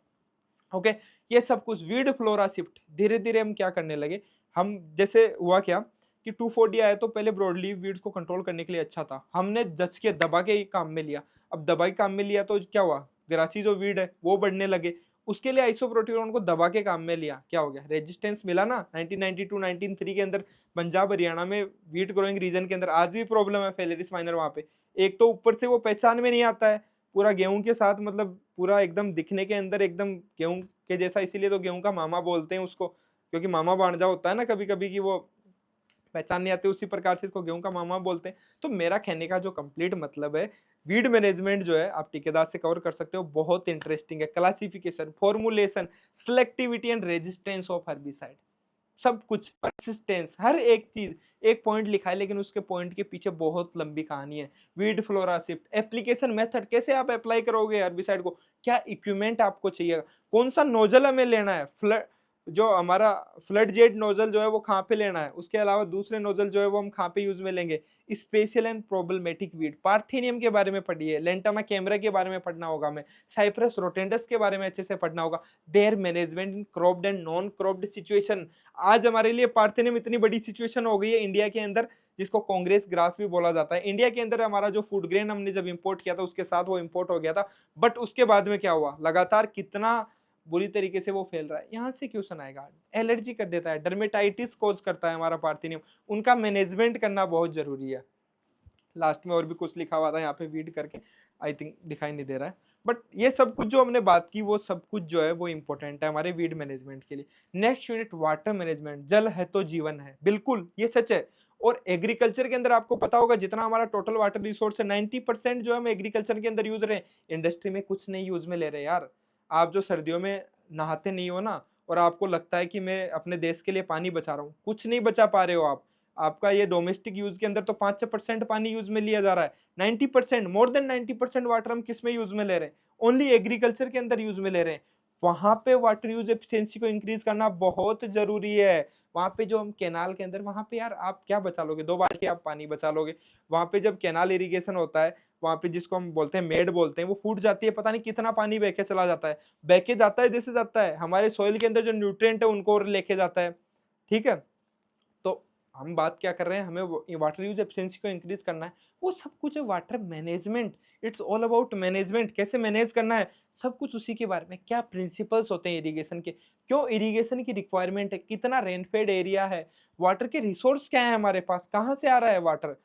ओके, ये सब कुछ वीड फ्लोरा शिफ्ट धीरे धीरे हम क्या करने लगे, हम जैसे हुआ क्या कि 2,4-D आया तो पहले ब्रॉडली वीड्स को कंट्रोल करने के लिए अच्छा था, हमने जच के दबा के ही काम में लिया। अब दबा के काम में लिया तो क्या हुआ, ग्रासी जो वीड है वो बढ़ने लगे, उसके लिए आइसोप्रोटियोन को दबा के काम में लिया, क्या हो गया, रेजिस्टेंस मिला ना। 1992-1993 के अंदर पंजाब हरियाणा में वीट ग्रोइंग रीजन के अंदर आज भी प्रॉब्लम है, फेलेरिस माइनर वहां पे। एक तो ऊपर से वो पहचान में नहीं आता है, पूरा गेहूं के साथ, मतलब पूरा एकदम दिखने के अंदर एकदम गेहूं के जैसा, इसीलिए तो गेहूं का मामा बोलते हैं उसको, क्योंकि मामा भांजा होता है ना कभी कभी की वो पहचान नहीं आती, उसी प्रकार से इसको गेहूं का मामा बोलते हैं। तो मेरा कहने का जो कंप्लीट मतलब है, वीड मैनेजमेंट जो है आप ठेकेदार से कवर कर सकते हो, बहुत इंटरेस्टिंग है। Classification, formulation, selectivity and resistance of herbicide, सब कुछ, परसिस्टेंस, हर एक चीज, एक पॉइंट लिखा है लेकिन उसके पॉइंट के पीछे बहुत लंबी कहानी है। Weed flora shift, application method, कैसे आप अप्लाई करोगे हर्बिसाइड को, क्या इक्विपमेंट आपको चाहिए, कौन सा नोजल हमें लेना है, फ्लड जो हमारा फ्लड जेट नोजल जो है वो कहाँ पे लेना है, उसके अलावा दूसरे नोजल जो है वो हम कहाँ पे यूज में लेंगे। Special and problematic weed, parthenium के बारे में पढ़िए, लेंटाना कैमरा के बारे में पढ़ना होगा हमें, साइप्रस रोटेंडस के बारे में अच्छे से पढ़ना होगा, there management in cropped and non cropped situation. आज हमारे लिए पार्थेनियम इतनी बड़ी सिचुएशन हो गई है इंडिया के अंदर, जिसको कांग्रेस ग्रास भी बोला जाता है। इंडिया के अंदर हमारा जो फूड ग्रेन हमने जब इंपोर्ट किया था उसके साथ वो इंपोर्ट हो गया था, बट उसके बाद में क्या हुआ, लगातार कितना बुरी तरीके से वो फैल रहा है। यहाँ से क्वेश्चन आएगा, एलर्जी कर देता है, डर्मेटाइटिस कोज करता है हमारा पार्थेनियम, उनका मैनेजमेंट करना बहुत जरूरी है। लास्ट में और भी कुछ लिखा हुआ था यहाँ पे वीड करके, आई थिंक दिखाई नहीं दे रहा है, बट ये सब कुछ जो हमने बात की वो सब कुछ जो है वो इंपॉर्टेंट है हमारे वीड मैनेजमेंट के लिए। नेक्स्ट यूनिट, वाटर मैनेजमेंट, जल है तो जीवन है, बिल्कुल ये सच है। और एग्रीकल्चर के अंदर आपको पता होगा जितना हमारा टोटल वाटर रिसोर्स है 90% जो हम एग्रीकल्चर के अंदर यूज रहे हैं, इंडस्ट्री में कुछ नहीं यूज में ले रहे यार। आप जो सर्दियों में नहाते नहीं हो ना, और आपको लगता है कि मैं अपने देश के लिए पानी बचा रहा हूँ, कुछ नहीं बचा पा रहे हो आप। आपका ये डोमेस्टिक यूज के अंदर तो 5% पानी यूज में लिया जा रहा है, 90%, मोर देन 90% वाटर हम किस में यूज में ले रहे हैं, ओनली एग्रीकल्चर के अंदर यूज में ले रहे हैं। वहां पे वाटर यूज एफिशिएंसी को इंक्रीज करना बहुत जरूरी है। वहां पे जो हम कैनाल के अंदर, वहां पे यार आप क्या बचा लोगे, 2 बाल्टी आप पानी बचा लोगे। वहां पे जब कैनाल इरिगेशन होता है, वहां पे जिसको हम बोलते हैं मेड बोलते हैं, वो फूट जाती है, पता नहीं कितना पानी बह के चला जाता है, बह के जाता है जैसे जाता है, हमारे सॉइल के अंदर जो न्यूट्रिएंट है उनको लेके जाता है। ठीक है, तो हम बात क्या कर रहे हैं, हमें वाटर यूज एफिशिएंसी को इंक्रीज करना है, वो सब कुछ है water management. It's all about management, कैसे मैनेज करना है, सब कुछ उसी के बारे में। क्या प्रिंसिपल्स होते हैं इरिगेशन के, क्यों इरिगेशन की रिक्वायरमेंट है, कितना रेनफेड एरिया है, वाटर के रिसोर्स क्या है हमारे पास, कहाँ से आ रहा है वाटर,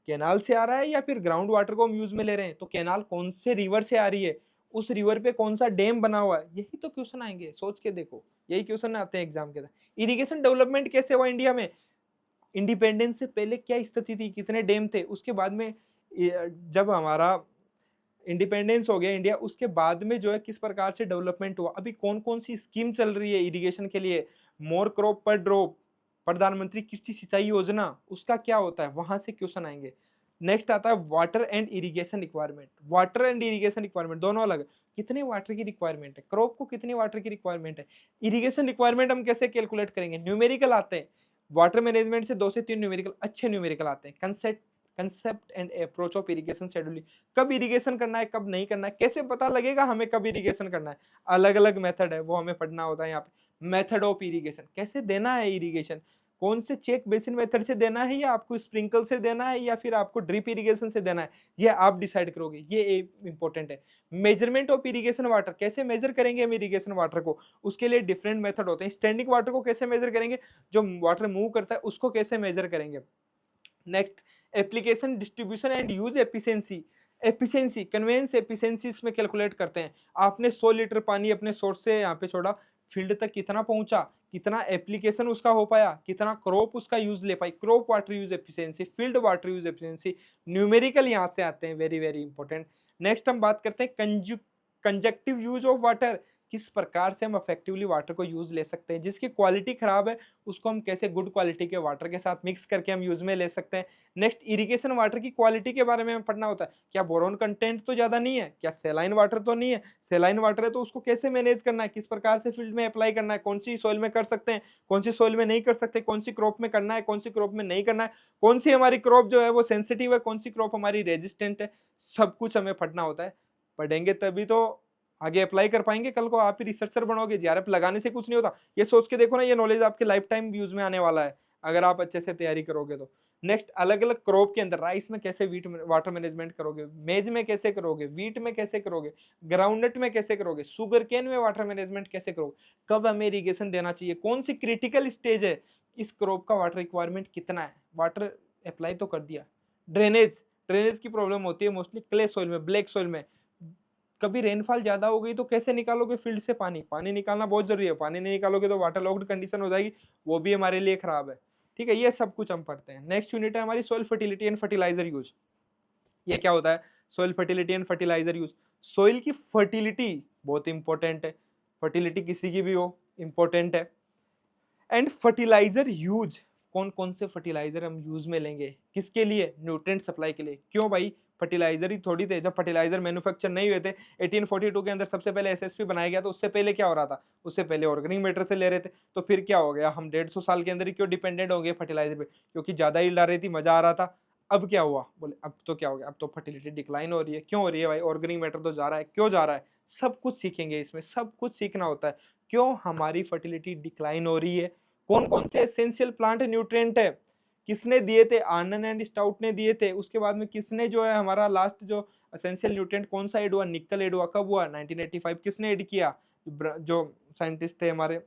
कैनाल से आ रहा है या फिर ग्राउंड वाटर को हम यूज में ले रहे हैं, तो कैनाल कौन से रिवर से आ रही है, उस रिवर पे कौन सा डैम बना हुआ है, यही तो क्वेश्चन आएंगे, सोच के देखो, यही क्वेश्चन आते हैं एग्जाम के अंदर। इरिगेशन डेवलपमेंट कैसे हुआ इंडिया में, इंडिपेंडेंस से पहले क्या स्थिति थी, कितने डैम थे, उसके बाद में जब हमारा इंडिपेंडेंस हो गया इंडिया, उसके बाद में जो है किस प्रकार से डेवलपमेंट हुआ, अभी कौन कौन सी स्कीम चल रही है इरिगेशन के लिए, मोर क्रॉप पर ड्रॉप, प्रधानमंत्री कृषि सिंचाई योजना, उसका क्या होता है, वहां से क्वेश्चन आएंगे। नेक्स्ट आता है water and irrigation requirement, water and irrigation requirement दोनों अलग है। कितने वाटर की रिक्वायरमेंट है, क्रॉप को कितने वाटर की रिक्वायरमेंट है, इरिगेशन रिक्वायरमेंट हम कैसे कैलकुलेट करेंगे, न्यूमेरिकल आते हैं। वाटर मैनेजमेंट से 2 से 3 न्यूमेरिकल, अच्छे न्यूमेरिकल आते हैं। Concept and approach of irrigation scheduling, कब इरिगेशन करना है कब नहीं करना है, कैसे पता लगेगा हमें कब इरिगेशन करना है, अलग अलग मेथड है वो हमें पढ़ना होता है यहाँ पे। मेथड ऑफ इरिगेशन, कैसे देना है इरिगेशन, कौन से चेक बेसिन मेथड से देना है, या आपको स्प्रिंकल से देना है, या फिर आपको ड्रिप इरिगेशन से देना है, ये आप डिसाइड करोगे। ये इंपॉर्टेंट है। मेजरमेंट ऑफ इरिगेशन वाटर, कैसे मेजर करेंगे हम इरिगेशन वाटर को, उसके लिए डिफरेंट मेथड होते हैं। स्टैंडिंग वाटर को कैसे मेजर करेंगे, जो वाटर मूव करता है उसको कैसे मेजर करेंगे। Next, application distribution and use efficiency. Efficiency, conveyance efficiency इसमें कैलकुलेट करते हैं। आपने 100 लीटर पानी अपने सोर्स से यहाँ पे छोड़ा, फील्ड तक कितना पहुंचा, कितना एप्लीकेशन उसका हो पाया, कितना क्रॉप उसका यूज ले पाई, crop water use efficiency, field water use efficiency, numerical यहाँ से आते हैं, वेरी वेरी इंपॉर्टेंट। नेक्स्ट हम बात करते हैं कंजक्टिव यूज ऑफ वाटर, किस प्रकार से हम इफेक्टिवली वाटर को यूज ले सकते हैं। जिसकी क्वालिटी खराब है उसको हम कैसे गुड क्वालिटी के वाटर के साथ मिक्स करके हम यूज में ले सकते हैं। नेक्स्ट, इरिगेशन वाटर की क्वालिटी के बारे में हमें पढ़ना होता है। क्या बोरोन कंटेंट तो ज्यादा नहीं है, क्या सेलाइन वाटर तो नहीं है, सेलाइन वाटर है तो उसको कैसे मैनेज करना है, किस प्रकार से फील्ड में अप्लाई करना है, कौन सी सॉइल में कर सकते हैं, कौन सी सॉइल में नहीं कर सकते, कौन सी क्रॉप में करना है, कौन सी क्रॉप में नहीं करना है, कौन सी हमारी क्रॉप जो है वो सेंसिटिव है, कौन सी क्रॉप हमारी रेजिस्टेंट है, सब कुछ हमें पढ़ना होता है। पढ़ेंगे तभी तो आगे अप्लाई कर पाएंगे। कल को आप ही रिसर्चर बनोगे। जीआरएफ लगाने से कुछ नहीं होता, ये सोच के देखो ना, ये नॉलेज आपके लाइफ टाइम यूज में आने वाला है अगर आप अच्छे से तैयारी करोगे तो। नेक्स्ट, अलग अलग क्रॉप के अंदर राइस में कैसे वीट वाटर मैनेजमेंट करोगे, मेज में कैसे करोगे, वीट में कैसे करोगे, ग्राउंडनट में कैसे करोगे, शुगर केन में वाटर मैनेजमेंट कैसे करोगे, कब हमें इरिगेशन देना चाहिए, कौन सी क्रिटिकल स्टेज है, इस क्रॉप का वाटर रिक्वायरमेंट कितना है, वाटर अप्लाई तो कर दिया। ड्रेनेज, ड्रेनेज की प्रॉब्लम होती है मोस्टली क्ले सॉइल में, ब्लैक सॉइल में। कभी रेनफॉल ज्यादा हो गई तो कैसे निकालोगे फील्ड से पानी, पानी निकालना बहुत जरूरी है। पानी नहीं निकालोगे तो वाटर लॉक्ड कंडीशन हो जाएगी, वो भी हमारे लिए खराब है। ठीक है, ये सब कुछ हम पढ़ते हैं। नेक्स्ट यूनिट है हमारी soil fertility and fertilizer use. ये क्या होता है, soil fertility and fertilizer use. Soil की फर्टिलिटी बहुत इंपॉर्टेंट है, फर्टिलिटी किसी की भी हो इंपॉर्टेंट है। एंड फर्टिलाइजर यूज, कौन कौन से फर्टिलाइजर हम यूज में लेंगे, किसके लिए, न्यूट्रिएंट सप्लाई के लिए। क्यों भाई, फर्टिलाइजर ही थोड़ी थे, जब फर्टिलाइजर मैन्युफैक्चर नहीं हुए थे 1842 के अंदर सबसे पहले एसएसपी बनाया गया, तो उससे पहले क्या हो रहा था, उससे पहले ऑर्गेनिक मैटर से ले रहे थे। तो फिर क्या हो गया, हम 150 साल के अंदर ही क्यों डिपेंडेंट हो गए फर्टिलाइजर पे, क्योंकि ज्यादा यील्ड आ रही थी, मजा आ रहा था। अब क्या हुआ, बोले अब तो क्या हो गया, अब तो फर्टिलिटी डिक्लाइन हो रही है। क्यों हो रही है भाई, ऑर्गेनिक मैटर तो जा रहा है, क्यों जा रहा है, सब कुछ सीखेंगे इसमें, सब कुछ सीखना होता है। क्यों हमारी फर्टिलिटी डिक्लाइन हो रही है, कौन कौन से एसेंशियल प्लांट न्यूट्रिएंट है, किसने दिए थे, आर्नन एंड स्टाउट ने दिए थे। उसके बाद में किसने जो है हमारा लास्ट जो एसेंशियल न्यूट्रिएंट कौन सा ऐड हुआ, निकल ऐड हुआ, कब हुआ, 1985। किसने ऐड किया, जो साइंटिस्ट थे हमारे,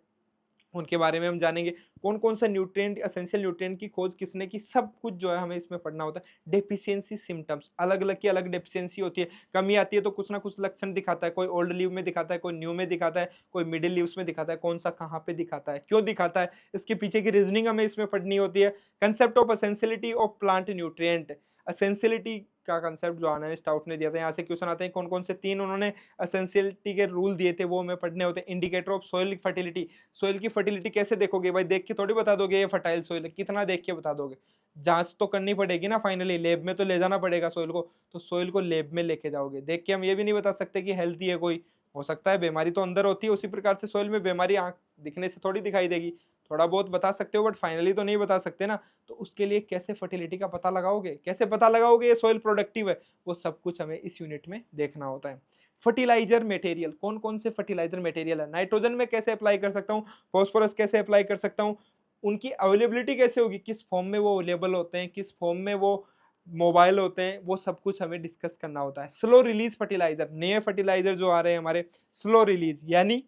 उनके बारे में हम जानेंगे। कौन कौन सा न्यूट्रिएंट, एसेंशियल न्यूट्रिएंट की खोज किसने की, सब कुछ जो है हमें इसमें पढ़ना होता है। डेफिशिएंसी सिम्टम्स, अलग अलग की अलग डेफिशिएंसी होती है, कमी आती है तो कुछ ना कुछ लक्षण दिखाता है, कोई ओल्ड लीव में दिखाता है, कोई न्यू में दिखाता है, कोई मिडिल लीव्स में दिखाता है, कौन सा कहाँ पे दिखाता है, क्यों दिखाता है, इसके पीछे की रीजनिंग हमें इसमें पढ़नी होती है। Concept of essentiality of plant nutrient, essentiality का कंसेप्ट जो आर्नन स्टाउट ने दिया था, यहाँ से क्वेश्चन आते हैं, कौन कौन से तीन उन्होंने एसेंशियलिटी के रूल दिए थे वो हमें पढ़ने होते हैं। Indicator of soil fertility, soil की फर्टिलिटी कैसे देखोगे भाई, देख के थोड़ी बता दोगे ये फर्टाइल सॉइल है, कितना देख के बता दोगे, जांच तो करनी पड़ेगी ना, फाइनली लैब में तो ले जाना पड़ेगा सॉइल को, तो सॉइल को लैब में लेके जाओगे। देख के हम ये भी नहीं बता सकते कि हेल्थी है कोई, हो सकता है बीमारी तो अंदर होती है, उसी प्रकार से सॉइल में बीमारी आंख दिखने से थोड़ी दिखाई देगी, थोड़ा बहुत बता सकते हो बट फाइनली तो नहीं बता सकते ना। तो उसके लिए कैसे फर्टिलिटी का पता लगाओगे, कैसे पता लगाओगे ये सॉइल प्रोडक्टिव है, वो सब कुछ हमें इस यूनिट में देखना होता है। फर्टिलाइजर मटेरियल, कौन कौन से फर्टिलाइजर मटेरियल है, नाइट्रोजन में कैसे अप्लाई कर सकता हूँ, फॉस्फोरस कैसे अप्लाई कर सकता हूँ, उनकी अवेलेबिलिटी कैसे होगी, किस फॉर्म में वो अवेलेबल होते हैं, किस फॉर्म में वो मोबाइल होते हैं, वो सब कुछ हमें डिस्कस करना होता है। स्लो रिलीज फर्टिलाइजर, नए फर्टिलाइजर जो आ रहे हैं हमारे, स्लो रिलीज यानी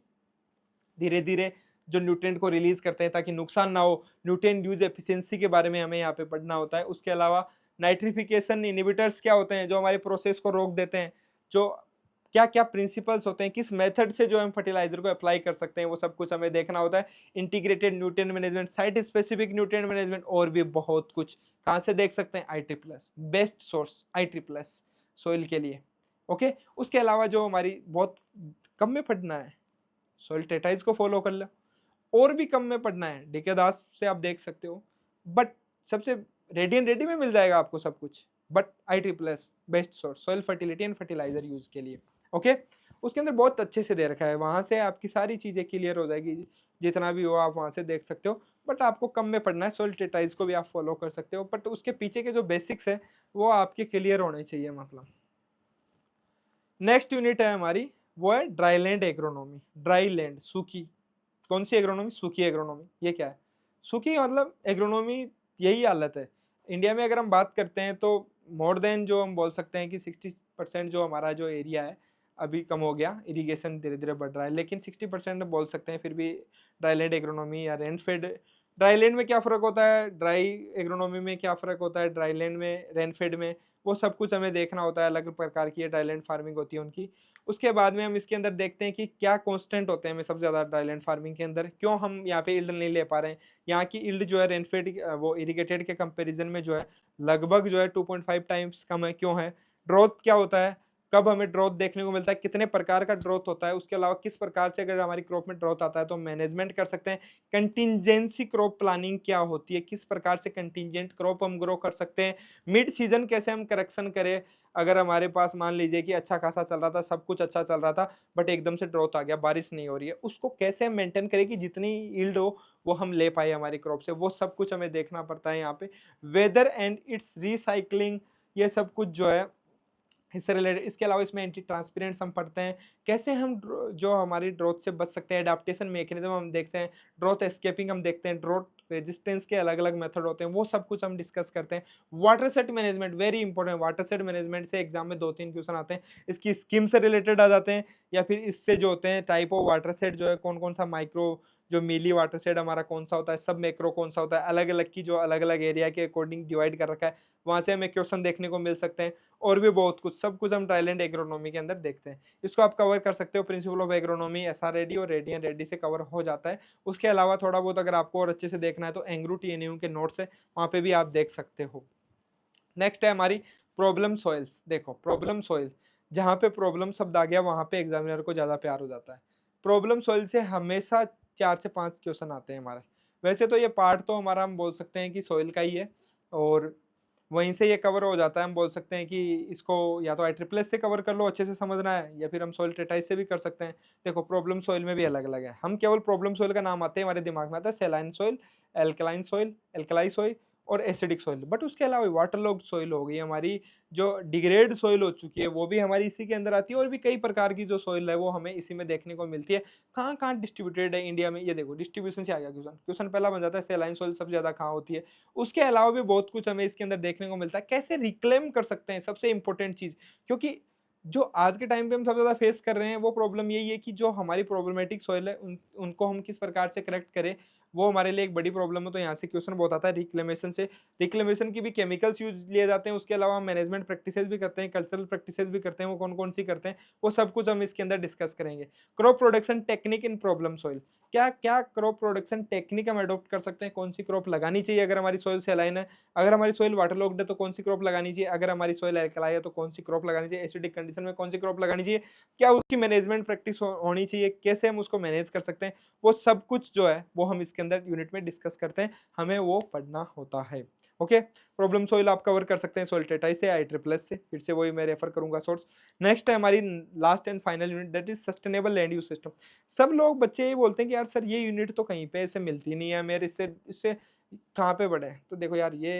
धीरे धीरे जो न्यूट्रिएंट को रिलीज करते हैं ताकि नुकसान ना हो। न्यूट्रिएंट यूज एफिशिएंसी के बारे में हमें यहाँ पे पढ़ना होता है। उसके अलावा नाइट्रिफिकेशन इनहिबिटर्स क्या होते हैं, जो हमारे प्रोसेस को रोक देते हैं, जो क्या क्या प्रिंसिपल्स होते हैं, किस मेथड से जो हम फर्टिलाइजर को अप्लाई कर सकते हैं, वो सब कुछ हमें देखना होता है। Integrated nutrient management, site specific nutrient management, और भी बहुत कुछ कहाँ से देख सकते हैं, IISS best source, IISS soil के लिए। ओके, उसके अलावा जो हमारी बहुत कम में पढ़ना है, सॉइल ट्रेटाइज को फॉलो कर लो, और भी कम में पढ़ना है डीके दास से आप देख सकते हो, बट सबसे रेडी एंड रेडी में मिल जाएगा आपको सब कुछ, but IISS best source soil fertility and fertilizer use के लिए। ओके, उसके अंदर बहुत अच्छे से दे रखा है, वहां से आपकी सारी चीजें क्लियर हो जाएगी, जितना भी हो आप वहां से देख सकते हो। बट आपको कम में पढ़ना है, सॉइल ट्रेटाइज को भी आप फॉलो कर सकते हो, बट उसके पीछे के जो बेसिक्स है वो आपके क्लियर होने चाहिए मतलब। नेक्स्ट यूनिट है हमारी, वो है dry land agronomy. Dry land, सूखी, कौन सी एग्रोनॉमी, सूखी एग्रोनॉमी। ये क्या है, सूखी मतलब एग्रोनॉमी यही हालत है। इंडिया में अगर हम बात करते हैं तो मोर देन जो हम बोल सकते हैं कि 60% जो हमारा जो एरिया है अभी कम हो गया, इरिगेशन धीरे-धीरे बढ़ रहा है। लेकिन 60% बोल सकते हैं फिर भी ड्राईलैंड एग्रोनॉमी या रेनफेड। ड्राईलैंड में क्या फ़र्क होता है, ड्राई एग्रोनॉमी में क्या फ़र्क होता है, ड्राईलैंड में, रेनफेड में, वो सब कुछ हमें देखना होता है। अलग प्रकार की ये ड्राईलैंड फार्मिंग होती है उनकी। उसके बाद में हम इसके अंदर देखते हैं कि क्या कांस्टेंट होते हैं हमें सबसे ज़्यादा ड्राईलैंड फार्मिंग के अंदर, क्यों हम यहाँ पे यील्ड नहीं ले पा रहे हैं। यहाँ की यील्ड जो है रेनफेड वो इरिगेटेड के कंपैरिजन में जो है लगभग जो है 2.5 टाइम्स कम है, क्यों है? ड्रॉथ क्या होता है? कब हमें ड्रॉथ देखने को मिलता है? कितने प्रकार का ड्रॉथ होता है? उसके अलावा किस प्रकार से अगर हमारी क्रॉप में ड्रॉथ आता है तो मैनेजमेंट कर सकते हैं। कंटीजेंसी क्रॉप प्लानिंग क्या होती है? किस प्रकार से कंटीजेंट क्रॉप हम ग्रो कर सकते हैं? मिड सीजन कैसे हम करेक्शन करें? अगर हमारे पास मान लीजिए कि अच्छा खासा चल रहा था, सब कुछ अच्छा चल रहा था, बट एकदम से ड्रॉथ आ गया, बारिश नहीं हो रही है, उसको कैसे हम मेंटेन करें कि जितनी यील्ड हो वो हम ले पाए हमारी क्रॉप से, वो सब कुछ हमें देखना पड़ता है यहाँ पे। वेदर एंड इट्स रिसाइक्लिंग, ये सब कुछ जो है इससे रिलेटेड। इसके अलावा इसमें एंटी ट्रांसपेरेंट्स हम पढ़ते हैं, कैसे हम जो हमारी ड्रॉथ से बच सकते हैं, एडाप्टेशन मैकेनिज्म हम देखते हैं, ड्रॉथ एस्केपिंग हम देखते हैं, ड्रॉथ रेजिस्टेंस के अलग अलग मेथड होते हैं, वो सब कुछ हम डिस्कस करते हैं। Water set management very important, water set management से एग्जाम में 2-3 क्वेश्चन आते हैं, इसकी स्कीम से रिलेटेड आ जाते हैं, या फिर इससे जो होते हैं टाइप ऑफ वाटर सेट जो है, कौन कौन सा माइक्रो, जो मिली वाटर सेट हमारा कौन सा होता है, सब मैक्रो कौन सा होता है, अलग अलग की जो अलग अलग एरिया के अकॉर्डिंग डिवाइड कर रखा है, वहां से हमें क्वेश्चन देखने को मिल सकते हैं। और भी बहुत कुछ, सब कुछ हम ड्राईलैंड एग्रोनॉमी के अंदर देखते हैं। इसको आप कवर कर सकते हो, principal of agronomy SR Reddy और रेड्डी एंड रेड्डी से कवर हो जाता है। उसके अलावा थोड़ा बहुत अगर आपको और अच्छे से देखना है तो एंग्रू टीएनयू के नोट्स है, वहाँ पे भी आप देख सकते हो। नेक्स्ट है हमारी प्रॉब्लम सॉइल्स। देखो प्रॉब्लम सॉइल, जहाँ पे प्रॉब्लम शब्द आ गया वहाँ पे एग्जामिनर को ज़्यादा प्यार हो जाता है। प्रॉब्लम सॉइल से हमेशा 4 से 5 क्वेश्चन आते हैं हमारे। वैसे तो ये पार्ट तो हमारा हम बोल सकते हैं कि सॉइल का ही है, और वहीं से ये कवर हो जाता है। हम बोल सकते हैं कि इसको या तो ISSS से कवर कर लो, अच्छे से समझना है, या फिर हम सॉइल ट्रेटाइज से भी कर सकते हैं। देखो प्रॉब्लम सॉइल में भी अलग-अलग है। हम केवल प्रॉब्लम सॉइल का नाम आते हैं हमारे दिमाग में आता है saline soil, alkaline soil, alkali soil और एसिडिक सॉइल। बट उसके अलावा वाटरलॉग्ड सॉइल हो गई हमारी, जो डिग्रेड सॉइल हो चुकी है, वो भी हमारी इसी के अंदर आती है, और भी कई प्रकार की जो सॉइल है वो हमें इसी में देखने को मिलती है। कहाँ-कहाँ डिस्ट्रीब्यूटेड है इंडिया में, ये देखो डिस्ट्रीब्यूशन से आ गया क्वेश्चन। क्वेश्चन पहला बन जाता है सैलाइन सॉइल सबसे ज़्यादा कहाँ होती है। उसके अलावा भी बहुत कुछ हमें इसके अंदर देखने को मिलता है। कैसे रिक्लेम कर सकते हैं, सबसे इम्पोर्टेंट चीज़, क्योंकि जो आज के टाइम पे हम सबसे ज़्यादा फेस कर रहे हैं वो प्रॉब्लम यही है कि जो हमारी प्रॉब्लमेटिक सॉइल है उनको हम किस प्रकार से करेक्ट करें, वो हमारे लिए एक बड़ी प्रॉब्लम है। तो यहाँ से क्वेश्चन बहुत आता है रिक्लेमेशन से। रिक्लेमेशन की भी केमिकल्स यूज लिए जाते हैं, उसके अलावा मैनेजमेंट प्रैक्टिसेस भी करते हैं, कल्चरल प्रैक्टिसेस भी करते हैं। वो कौन कौन सी करते हैं वो सब कुछ हम इसके अंदर डिस्कस करेंगे। Crop production technique in problem soil, क्या क्या क्रॉप प्रोडक्शन टेक्निक हम अडॉप्ट कर सकते हैं, कौन सी क्रॉप लगानी चाहिए अगर हमारी सॉइल सैलाइन है, अगर हमारी सॉइल वाटरलॉग्ड है तो कौन सी क्रॉप लगानी चाहिए, अगर हमारी सॉइल एल्कलाई है तो कौन सी क्रॉप लगानी चाहिए, एसिडिक कंडीशन में कौन सी क्रॉप लगानी चाहिए, क्या उसकी मैनेजमेंट प्रैक्टिस होनी चाहिए, कैसे हम उसको मैनेज कर सकते हैं, वो सब कुछ जो है वो हम इसके अंदर यूनिट में डिस्कस करते हैं, हमें वो पढ़ना होता है। ओके, प्रॉब्लम सॉइल आप कवर कर सकते हैं सॉइल ट्रेटाइज से, ISSS से, फिर से वही मैं रेफर करूंगा सोर्स। नेक्स्ट है हमारी last and final unit, that is sustainable land use system. सब लोग बच्चे ये बोलते हैं कि यार सर ये यूनिट तो कहीं पे ऐसे मिलती नहीं है, मेरे इससे इससे कहाँ पे पढ़े। तो देखो यार ये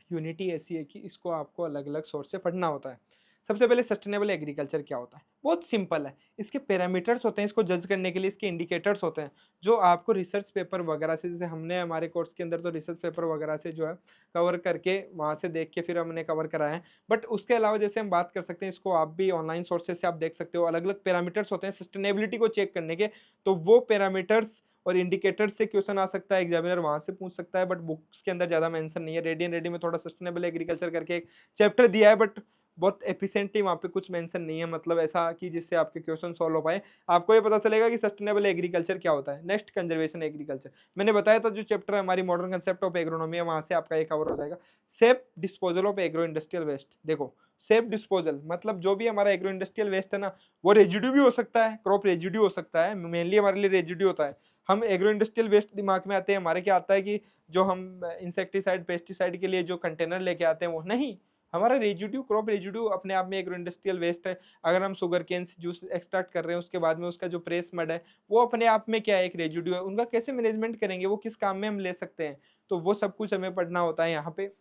यूनिटी ऐसी है कि इसको आपको अलग अलग सोर्स से पढ़ना होता है। सबसे पहले सस्टेनेबल एग्रीकल्चर क्या होता है, बहुत सिंपल है। इसके पैरामीटर्स होते हैं, इसको जज करने के लिए इसके इंडिकेटर्स होते हैं, जो आपको रिसर्च पेपर वगैरह से, जैसे हमने हमारे कोर्स के अंदर तो रिसर्च पेपर वगैरह से जो है कवर करके वहाँ से देख के फिर हमने कवर कराया है। बट उसके अलावा जैसे हम बात कर सकते हैं, इसको आप भी ऑनलाइन सोर्सेज से आप देख सकते हो, अलग अलग पैरामीटर्स होते हैं सस्टेनेबिलिटी को चेक करने के। तो वो पैरामीटर्स और इंडिकेटर से क्वेश्चन आ सकता है, एग्जामिनर वहां से पूछ सकता है, बट बुक्स के अंदर ज्यादा मेंशन नहीं है। रेडी एंड रेडी में थोड़ा सस्टेनेबल एग्रीकल्चर करके एक चैप्टर दिया है, बट बहुत एफिशिएंटली वहाँ पे कुछ मेंशन नहीं है, मतलब ऐसा कि जिससे आपके क्वेश्चन सॉल्व हो पाए। आपको ये पता चलेगा कि सस्टेनेबल एग्रीकल्चर क्या होता है। नेक्स्ट कंजर्वेशन एग्रीकल्चर, मैंने बताया था जो चैप्टर हमारी मॉडर्न कंसेप्ट ऑफ एग्रोनॉमी है, वहां से आपका ये कवर हो जाएगा। Safe disposal of agro industrial waste. देखो सेफ डिस्पोजल मतलब जो भी हमारा एग्रो इंडस्ट्रियल वेस्ट है ना, वो रेजिड्यू भी हो सकता है, क्रॉप रेजिड्यू हो सकता है, मेनली हमारे लिए रेजिड्यू होता है। हम एग्रो इंडस्ट्रियल वेस्ट दिमाग में आते हैं हमारे, क्या आता है कि जो हम इंसेक्टिसाइड पेस्टिसाइड के लिए जो कंटेनर लेके आते हैं वो नहीं, हमारा रेजिड्यू, क्रॉप रेजिड्यू अपने आप में एग्रो इंडस्ट्रियल वेस्ट है। अगर हम शुगर केन से जूस एक्सट्रैक्ट कर रहे हैं, उसके बाद में उसका जो प्रेस मड है वो अपने आप में क्या है, एक रेजिड्यू है। उनका कैसे मैनेजमेंट करेंगे, वो किस काम में हम ले सकते हैं, तो वो सब कुछ हमें पढ़ना होता है यहाँ पे।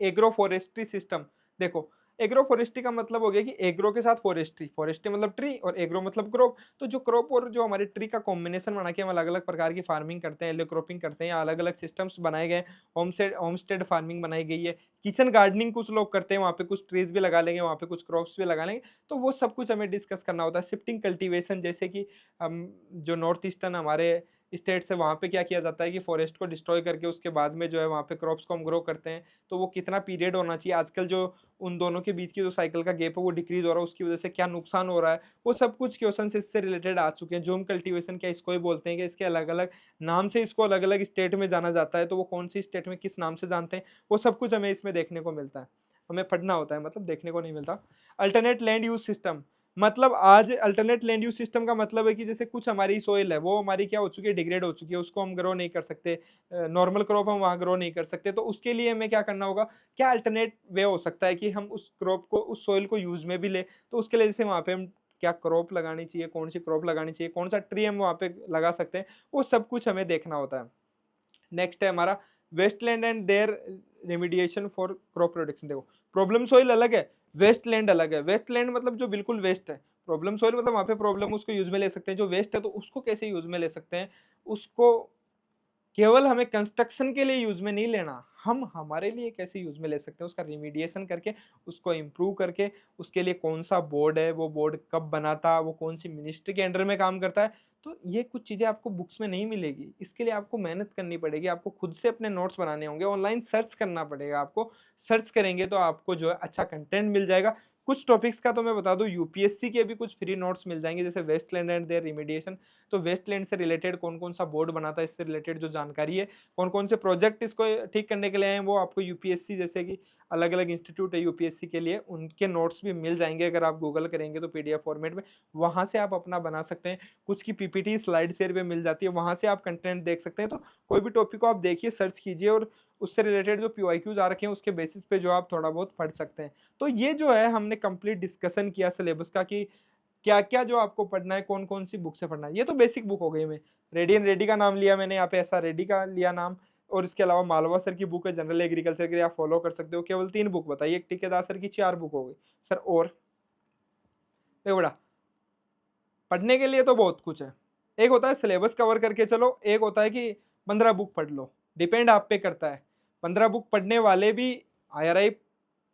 एग्रो फॉरेस्ट्री सिस्टम, देखो एग्रो फॉरेस्ट्री का मतलब हो गया कि एग्रो के साथ फॉरेस्ट्री, फॉरेस्ट्री मतलब ट्री और एग्रो मतलब क्रॉप। तो जो क्रॉप और जो हमारे ट्री का कॉम्बिनेशन बना के हम अलग अलग प्रकार की फार्मिंग करते हैं, एलो क्रॉपिंग करते हैं, या अलग अलग सिस्टम्स बनाए गए, होमस्टेड फार्मिंग बनाई गई है, किचन गार्डनिंग कुछ लोग करते हैं, वहाँ पे कुछ ट्रीज भी लगा लेंगे, वहाँ पे कुछ क्रॉप्स भी लगा लेंगे। तो वो सब कुछ हमें डिस्कस करना होता है। शिफ्टिंग कल्टीवेशन, जैसे कि हम जो नॉर्थ ईस्टर्न हमारे स्टेट्स है, वहाँ पे क्या किया जाता है कि फॉरेस्ट को डिस्ट्रॉय करके उसके बाद में जो है वहाँ पे क्रॉप्स को हम ग्रो करते हैं। तो वो कितना पीरियड होना चाहिए, आजकल जो उन दोनों के बीच की जो साइकिल का गैप है वो डिक्रीज हो रहा है, उसकी वजह से क्या नुकसान हो रहा है, वो सब कुछ क्वेश्चन इससे रिलेटेड आ चुके हैं। जूम कल्टीवेशन क्या इसको ही बोलते हैं कि इसके अलग अलग नाम से इसको अलग अलग स्टेट में जाना जाता है, तो वो कौन सी स्टेट में किस नाम से जानते हैं, वो सब कुछ हमें इसमें देखने को मिलता है। हमें पढ़ना होता है, मतलब देखने को नहीं मिलता। अल्टरनेट लैंड यूज सिस्टम, मतलब आज अल्टरनेट लैंड यूज सिस्टम का मतलब है कि जैसे कुछ हमारी सोइल है वो हमारी क्या हो चुकी है, डिग्रेड हो चुकी है, उसको हम ग्रो नहीं कर सकते, नॉर्मल क्रॉप हम वहाँ ग्रो नहीं कर सकते। तो उसके लिए हमें क्या करना होगा, क्या अल्टरनेट वे हो सकता है कि हम उस क्रॉप को, उस सोइल को यूज में भी ले। तो उसके लिए जैसे वहाँ पे हम क्या क्रॉप लगानी चाहिए, कौन सी क्रॉप लगानी चाहिए, कौन सा ट्री हम वहाँ पे लगा सकते हैं, वो सब कुछ हमें देखना होता है। नेक्स्ट है हमारा wasteland and their remediation for crop protection. देखो, प्रॉब्लम सोइल अलग है, वेस्टलैंड अलग है। वेस्टलैंड मतलब जो बिल्कुल वेस्ट है, प्रॉब्लम सोइल मतलब वहाँ पे प्रॉब्लम उसको यूज में ले सकते हैं, जो वेस्ट है तो उसको कैसे यूज में ले सकते हैं, उसको केवल हमें कंस्ट्रक्शन के लिए यूज में नहीं लेना, हम हमारे लिए कैसे यूज में ले सकते हैं, उसका रिमीडिएशन करके, उसको इम्प्रूव करके, उसके लिए कौन सा बोर्ड है, वो बोर्ड कब बना था, वो कौन सी मिनिस्ट्री के अंडर में काम करता है। तो ये कुछ चीजें आपको बुक्स में नहीं मिलेगी, इसके लिए आपको मेहनत करनी पड़ेगी, आपको खुद से अपने नोट्स बनाने होंगे, ऑनलाइन सर्च करना पड़ेगा आपको। सर्च करेंगे तो आपको जो है अच्छा कंटेंट मिल जाएगा। कुछ टॉपिक्स का तो मैं बता दूं, यूपीएससी के भी कुछ फ्री नोट्स मिल जाएंगे, जैसे वेस्टलैंड एंड देयर रिमीडिएशन। तो वेस्टलैंड से रिलेटेड कौन कौन सा बोर्ड बना था, इससे रिलेटेड जो जानकारी है, कौन कौन से प्रोजेक्ट इसको ठीक करने के लिए आए हैं, वो आपको यूपीएससी जैसे कि अलग अलग इंस्टीट्यूट है यूपीएससी के लिए, उनके नोट्स भी मिल जाएंगे अगर आप गूगल करेंगे तो पीडीएफ फॉर्मेट में। वहां से आप अपना बना सकते हैं, कुछ की पीपीटी स्लाइड शेयर पे मिल जाती है, वहां से आप कंटेंट देख सकते हैं। तो कोई भी टॉपिक को आप देखिए, सर्च कीजिए, और उससे रिलेटेड जो पीवाईक्यूज आ रखे हैं उसके बेसिस पे जो आप थोड़ा बहुत पढ़ सकते हैं। तो ये जो है हमने कंप्लीट डिस्कशन किया सिलेबस का कि क्या क्या जो आपको पढ़ना है, कौन कौन सी बुक से पढ़ना है। ये तो बेसिक बुक हो गई। मैं रेडी एंड रेडी का नाम लिया मैंने यहाँ पे, ऐसा रेडी का लिया नाम। और इसके अलावा मालवा सर की बुक है जनरल एग्रीकल्चर के लिए, आप फॉलो कर सकते हो। केवल 3 बुक बताइए, एक टिकेदार सर की 4 बुक हो गई सर। और देखो बड़ा, पढ़ने के लिए तो बहुत कुछ है। एक होता है सिलेबस कवर करके चलो, एक होता है कि 15 बुक पढ़ लो, डिपेंड आप पे करता है। 15 बुक पढ़ने वाले भी आईआरआई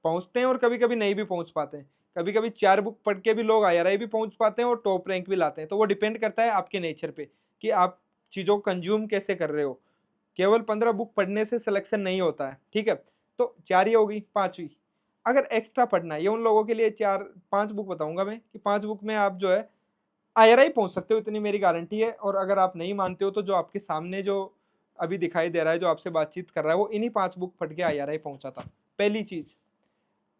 पहुंचते हैं और कभी कभी नहीं भी पहुंच पाते हैं। कभी कभी 4 बुक पढ़ के भी लोग आईआरआई भी पहुंच पाते हैं और टॉप रैंक भी लाते हैं। तो वो डिपेंड करता है आपके नेचर पे कि आप चीज़ों को कंज्यूम कैसे कर रहे हो। केवल 15 बुक पढ़ने से सिलेक्शन नहीं होता है, ठीक है। तो 4 ही हो गई, 5वीं अगर एक्स्ट्रा पढ़ना है, ये उन लोगों के लिए 4-5 बुक बताऊंगा मैं कि 5 बुक में आप जो है आईआरआई पहुंच सकते हो, इतनी मेरी गारंटी है। और अगर आप नहीं मानते हो तो जो आपके सामने जो अभी दिखाई दे रहा है, जो आपसे बातचीत कर रहा है, वो इन्हीं 5 बुक पढ़ के आईआरआई पहुंचा था। पहली चीज,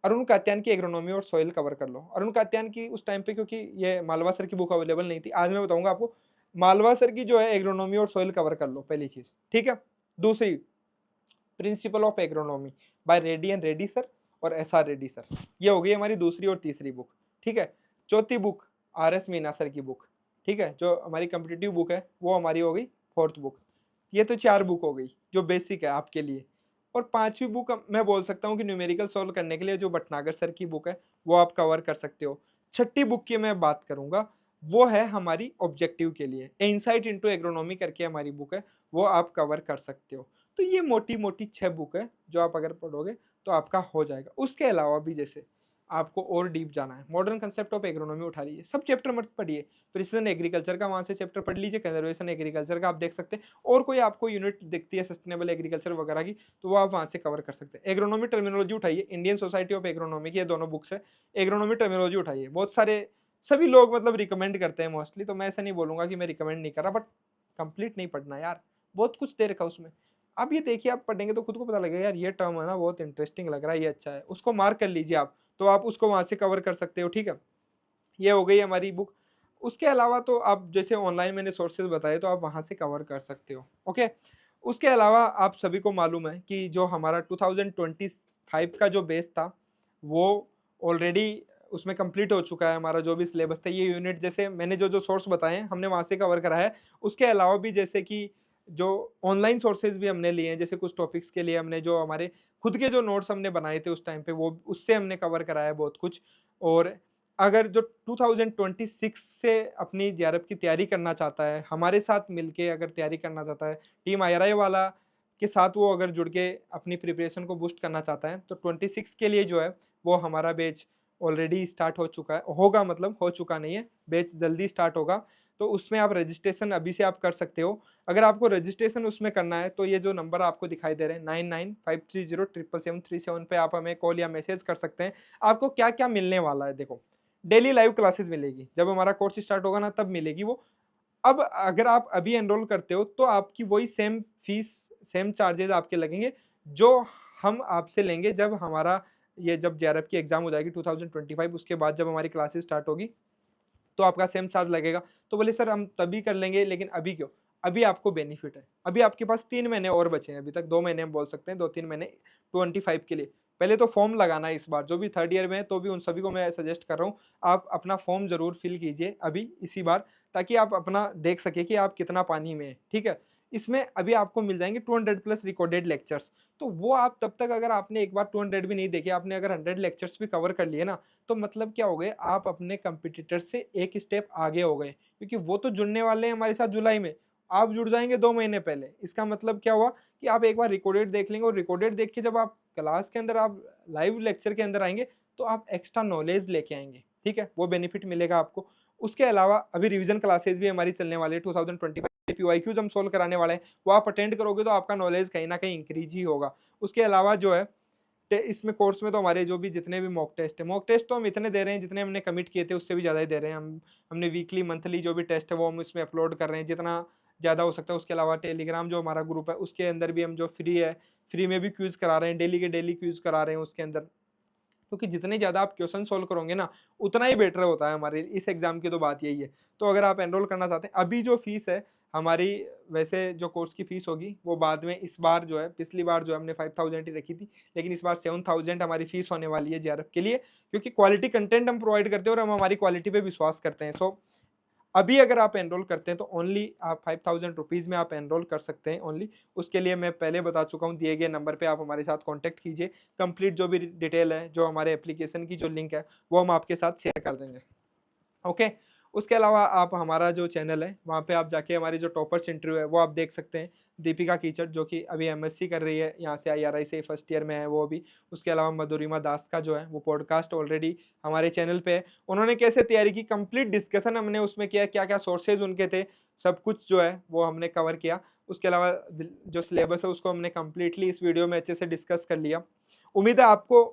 अरुण कात्यायन की एग्रोनॉमी और सॉइल कवर कर लो। अरुण कात्यायन की उस टाइम पे, क्योंकि ये मालवा सर की बुक अवेलेबल नहीं थी, आज मैं बताऊंगा आपको। मालवा सर की जो है एग्रोनॉमी और सॉइल कवर कर लो, पहली चीज, ठीक है। दूसरी, principle of agronomy by Reddy and Reddy sir और एसआर रेड्डी सर, ये हो गई हमारी दूसरी और तीसरी बुक, ठीक है। चौथी बुक आरएस मीना सर की बुक, ठीक है, जो हमारी कम्पिटिटिव बुक है, वो हमारी हो गई 4th बुक। ये तो 4 बुक हो गई जो बेसिक है आपके लिए। और 5वीं बुक मैं बोल सकता हूँ कि न्यूमेरिकल सॉल्व करने के लिए जो भटनागर सर की बुक है, वो आप कवर कर सकते हो। छठी बुक की मैं बात करूंगा, वो है हमारी ऑब्जेक्टिव के लिए, इंसाइट इनटू एग्रोनॉमी करके हमारी बुक है, वो आप कवर कर सकते हो। तो ये मोटी मोटी 6 बुक है जो आप अगर पढ़ोगे तो आपका हो जाएगा। उसके अलावा भी जैसे आपको और डीप जाना है, मॉडर्न कंसेप्ट ऑफ एग्रोनॉमी उठा लीजिए, सब चैप्टर मत पढ़िए। प्रिसीजन एग्रीकल्चर का वहाँ से चैप्टर पढ़ लीजिए, कंजर्वेशन एग्रीकल्चर का आप देख सकते हैं, और कोई आपको यूनिट दिखती है सस्टेनेबल एग्रीकल्चर वगैरह की, तो वो आप वहाँ से कवर कर सकते हैं। एग्रोनॉमी टर्मिनोलॉजी उठाइए, इंडियन सोसाइटी ऑफ एग्रोनॉमी की ये दोनों बुक्स है। एग्रोनॉमी टर्मिनोलॉजी उठाइए, बहुत सारे सभी लोग मतलब रिकमेंड करते हैं मोस्टली, तो मैं ऐसा नहीं बोलूंगा कि मैं रिकमेंड नहीं कर रहा, बट कंप्लीट नहीं पढ़ना यार, बहुत कुछ दे रखा उसमें। अब ये देखिए, आप पढ़ेंगे तो खुद को पता लगेगा यार, ये टर्म है ना बहुत इंटरेस्टिंग लग रहा है, ये अच्छा है, उसको मार्क कर लीजिए आप, तो आप उसको वहां से कवर कर सकते हो, ठीक है। ये हो गई हमारी बुक। उसके अलावा तो आप जैसे ऑनलाइन मैंने सोर्सेज बताए, तो आप वहां से कवर कर सकते हो, ओके। उसके अलावा आप सभी को मालूम है कि जो हमारा 2025 का जो बेस था, वो ऑलरेडी उसमें कंप्लीट हो चुका है। हमारा जो भी सिलेबस था, ये यूनिट जैसे मैंने जो जो सोर्स बताए हैं हमने वहां से कवर करा है। उसके अलावा भी जैसे कि जो ऑनलाइन सोर्सेज भी हमने लिए हैं, जैसे कुछ टॉपिक्स के लिए हमने जो हमारे खुद के जो नोट्स हमने बनाए थे उस टाइम पे, वो उससे हमने कवर कराया बहुत कुछ। और अगर जो 2026 से अपनी जेआरएफ की तैयारी करना चाहता है, हमारे साथ मिलके अगर तैयारी करना चाहता है, टीम आईआरआई वाला के साथ वो अगर जुड़ के अपनी प्रिपरेशन को बूस्ट करना चाहता है, तो 26 के लिए जो है वो हमारा बैच ऑलरेडी स्टार्ट हो चुका है, होगा मतलब हो चुका नहीं है, बैच जल्दी स्टार्ट होगा। तो उसमें आप रजिस्ट्रेशन अभी से आप कर सकते हो। अगर आपको रजिस्ट्रेशन उसमें करना है तो ये जो नंबर आपको दिखाई दे रहे हैं 9953077737 पे आप हमें कॉल या मैसेज कर सकते हैं। आपको क्या क्या मिलने वाला है, देखो डेली लाइव क्लासेस मिलेगी, जब हमारा कोर्स स्टार्ट होगा ना तब मिलेगी वो। अब अगर आप अभी एनरोल करते हो तो आपकी वही सेम फीस, सेम चार्जेस आपके लगेंगे जो हम आपसे लेंगे जब हमारा ये जब जेआरएफ की एग्जाम हो जाएगी 2025, उसके बाद जब हमारी क्लासेस स्टार्ट होगी तो आपका सेम चार्ज लगेगा। तो बोले सर हम तभी कर लेंगे, लेकिन अभी क्यों? अभी आपको बेनिफिट है, अभी आपके पास 3 महीने और बचे हैं, अभी तक 2 महीने हम बोल सकते हैं, 2-3 महीने 25 के लिए। पहले तो फॉर्म लगाना है इस बार, जो भी थर्ड ईयर में है तो भी उन सभी को मैं सजेस्ट कर रहा हूँ, आप अपना फॉर्म ज़रूर फिल कीजिए अभी इसी बार, ताकि आप अपना देख सकें कि आप कितना पानी में हैं, ठीक है? इसमें अभी आपको मिल जाएँगे 200 प्लस रिकॉर्डेड लेक्चर्स, तो वो आप तब तक अगर आपने एक बार 200 भी नहीं देखे, आपने अगर 100 लेक्चर्स भी कवर कर लिए ना, तो मतलब क्या हो गए, आप अपने कंपटीटर से एक स्टेप आगे हो गए, क्योंकि वो तो जुड़ने वाले हैं हमारे साथ जुलाई में, आप जुड़ जाएँगे 2 महीने पहले। इसका मतलब क्या हुआ कि आप एक बार रिकॉर्डेड देख लेंगे, और रिकॉर्डेड देख के जब आप क्लास के अंदर, आप लाइव लेक्चर के अंदर आएँगे, तो आप एक्स्ट्रा नॉलेज लेके आएँगे, ठीक है? वो बेनिफिट मिलेगा आपको। उसके अलावा अभी रिवीजन क्लासेस भी हमारी चलने वाली है 2025, पीवाईक्यूज़ हम सोल्व कराने वाले हैं, वो आप अटेंड करोगे तो आपका नॉलेज कहीं न कहीं इंक्रीज़ ही होगा। उसके अलावा जो है इसमें कोर्स में तो हमारे जो भी जितने भी मॉक टेस्ट तो हम इतने दे रहे हैं, जितने हमने कमिट किए थे उससे भी ज़्यादा ही दे रहे हैं हम। हमने वीकली मंथली जो भी टेस्ट है वो हम इसमें अपलोड कर रहे हैं, जितना ज़्यादा हो सकता है। उसके अलावा टेलीग्राम जो हमारा ग्रुप है उसके अंदर भी हम जो फ्री है, फ्री में भी क्विज़ करा रहे हैं, डेली के डेली क्विज़ करा रहे हैं उसके अंदर। क्योंकि जितने ज़्यादा आप क्वेश्चन सॉल्व करोगे ना, उतना ही बेटर होता है हमारे इस एग्ज़ाम की, तो बात यही है। तो अगर आप एनरोल करना चाहते हैं, अभी जो फ़ीस है हमारी, वैसे जो कोर्स की फ़ीस होगी वो बाद में, इस बार जो है, पिछली बार जो है हमने 5000 ही रखी थी, लेकिन इस बार 7000 हमारी फ़ीस होने वाली है जेआरएफ के लिए, क्योंकि क्वालिटी कंटेंट हम प्रोवाइड करते हैं और हम हमारी क्वालिटी पे विश्वास करते हैं। सो अभी अगर आप एनरोल करते हैं तो ओनली आप 5000 रुपीज़ में आप एनरोल कर सकते हैं ओनली। उसके लिए मैं पहले बता चुका हूँ, दिए गए नंबर पे आप हमारे साथ कॉन्टैक्ट कीजिए। कंप्लीट जो भी डिटेल है, जो हमारे एप्लीकेशन की जो लिंक है, वो हम आपके साथ शेयर कर देंगे। ओके। उसके अलावा आप हमारा जो चैनल है वहाँ पे आप जाके हमारी जो टॉपर्स इंटरव्यू है वो आप देख सकते हैं। दीपिका कीचड़ जो कि अभी एमएससी कर रही है, यहाँ से आईआरआई से फर्स्ट ईयर में है वो भी। उसके अलावा मधुरिमा दास का जो है वो पॉडकास्ट ऑलरेडी हमारे चैनल पे है। उन्होंने कैसे तैयारी की, कंप्लीट डिस्कशन हमने उसमें किया, क्या-क्या सोर्सेज़ उनके थे, सब कुछ जो है वो हमने कवर किया। उसके अलावा जो सिलेबस है उसको हमने कंप्लीटली इस वीडियो में अच्छे से डिस्कस कर लिया। उम्मीद है आपको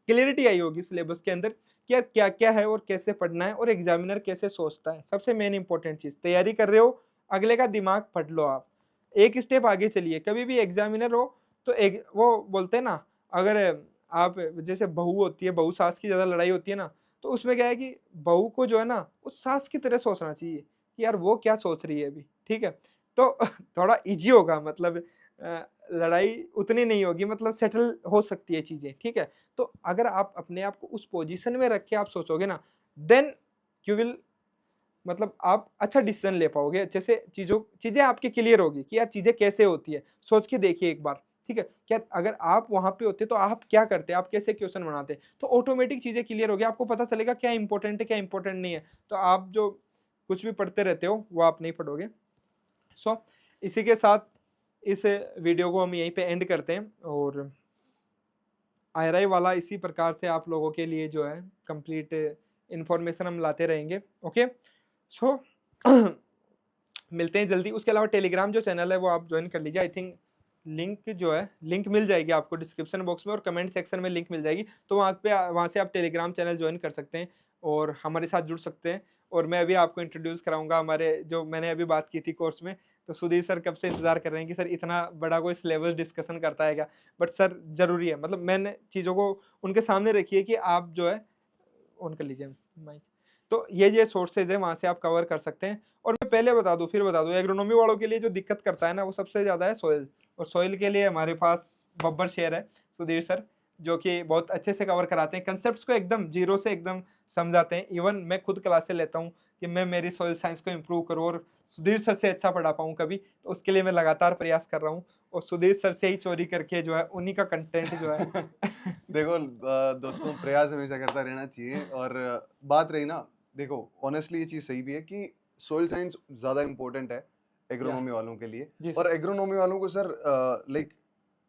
क्लैरिटी आई होगी सिलेबस के अंदर, क्या-क्या है और कैसे पढ़ना है और एग्ज़ामिनर कैसे सोचता है। सबसे मेन इम्पोर्टेंट चीज़, तैयारी कर रहे हो, अगले का दिमाग पढ़ लो आप। एक स्टेप आगे चलिए, कभी भी एग्ज़ामिनर हो तो एक वो बोलते हैं ना, अगर आप जैसे बहू होती है, बहू-सास की ज़्यादा लड़ाई होती है ना, तो उसमें क्या है कि बहू को जो है ना, उस सास की तरह सोचना चाहिए कि यार वो क्या सोच रही है अभी, ठीक है? तो थोड़ा ईज़ी होगा, मतलब लड़ाई उतनी नहीं होगी, मतलब सेटल हो सकती है चीज़ें, ठीक है? तो अगर आप अपने आप को उस पोजीशन में रख के आप सोचोगे ना, देन यू विल, मतलब आप अच्छा डिसीजन ले पाओगे, अच्छे से चीज़ें आपकी क्लियर होगी कि यार चीज़ें कैसे होती है। सोच के देखिए एक बार, ठीक है? क्या अगर आप वहाँ पे होते तो आप क्या करते? आप कैसे क्वेश्चन बनाते? तो ऑटोमेटिक चीज़ें क्लियर होगी, आपको पता चलेगा क्या इम्पोर्टेंट है, क्या इम्पोर्टेंट नहीं है। तो आप जो कुछ भी पढ़ते रहते हो, वो आप नहीं पढ़ोगे। सो इसी के साथ इस वीडियो को हम यहीं पे एंड करते हैं, और आईआरआई वाला इसी प्रकार से आप लोगों के लिए जो है कंप्लीट इन्फॉर्मेशन हम लाते रहेंगे। ओके। सो मिलते हैं जल्दी। उसके अलावा टेलीग्राम जो चैनल है वो आप ज्वाइन कर लीजिए। आई थिंक लिंक जो है, लिंक मिल जाएगी आपको डिस्क्रिप्शन बॉक्स में और कमेंट सेक्शन में लिंक मिल जाएगी, तो वहाँ से आप टेलीग्राम चैनल ज्वाइन कर सकते हैं और हमारे साथ जुड़ सकते हैं। और मैं अभी आपको इंट्रोड्यूस कराऊंगा हमारे, जो मैंने अभी बात की थी कोर्स में, तो सुधीर सर कब से इंतजार कर रहे हैं कि सर इतना बड़ा कोई सिलेबस डिस्कशन करता है क्या, बट सर ज़रूरी है, मतलब मैंने चीज़ों को उनके सामने रखी है कि आप जो है, ऑन कर लीजिए माइक। तो ये सोर्सेज है, वहाँ से आप कवर कर सकते हैं। और मैं पहले बता दूँ, फिर बता दूँ, एग्रोनॉमी वालों के लिए जो दिक्कत करता है ना, वो सबसे ज़्यादा है सॉइल। और सॉइल के लिए हमारे पास बब्बर शेर है, सुधीर सर, जो कि बहुत अच्छे से कवर कराते हैं, कंसेप्ट्स को एकदम ज़ीरो से एकदम समझाते हैं। इवन मैं खुद क्लासेस लेता हूँ कि मैं मेरी सोइल साइंस को इम्प्रूव करूँ और सुधीर सर से अच्छा पढ़ा पाऊँ कभी, तो उसके लिए मैं लगातार प्रयास कर रहा हूँ और सुधीर सर से ही चोरी करके जो है उन्हीं का कंटेंट जो है देखो दोस्तों, प्रयास हमेशा करता रहना चाहिए। और बात रही ना, देखो ऑनेस्टली ये चीज़ सही भी है कि सोइल साइंस ज़्यादा इम्पोर्टेंट है या एग्रोनॉमी वालों के लिए। जी और सर। एग्रोनॉमी वालों को सर लाइक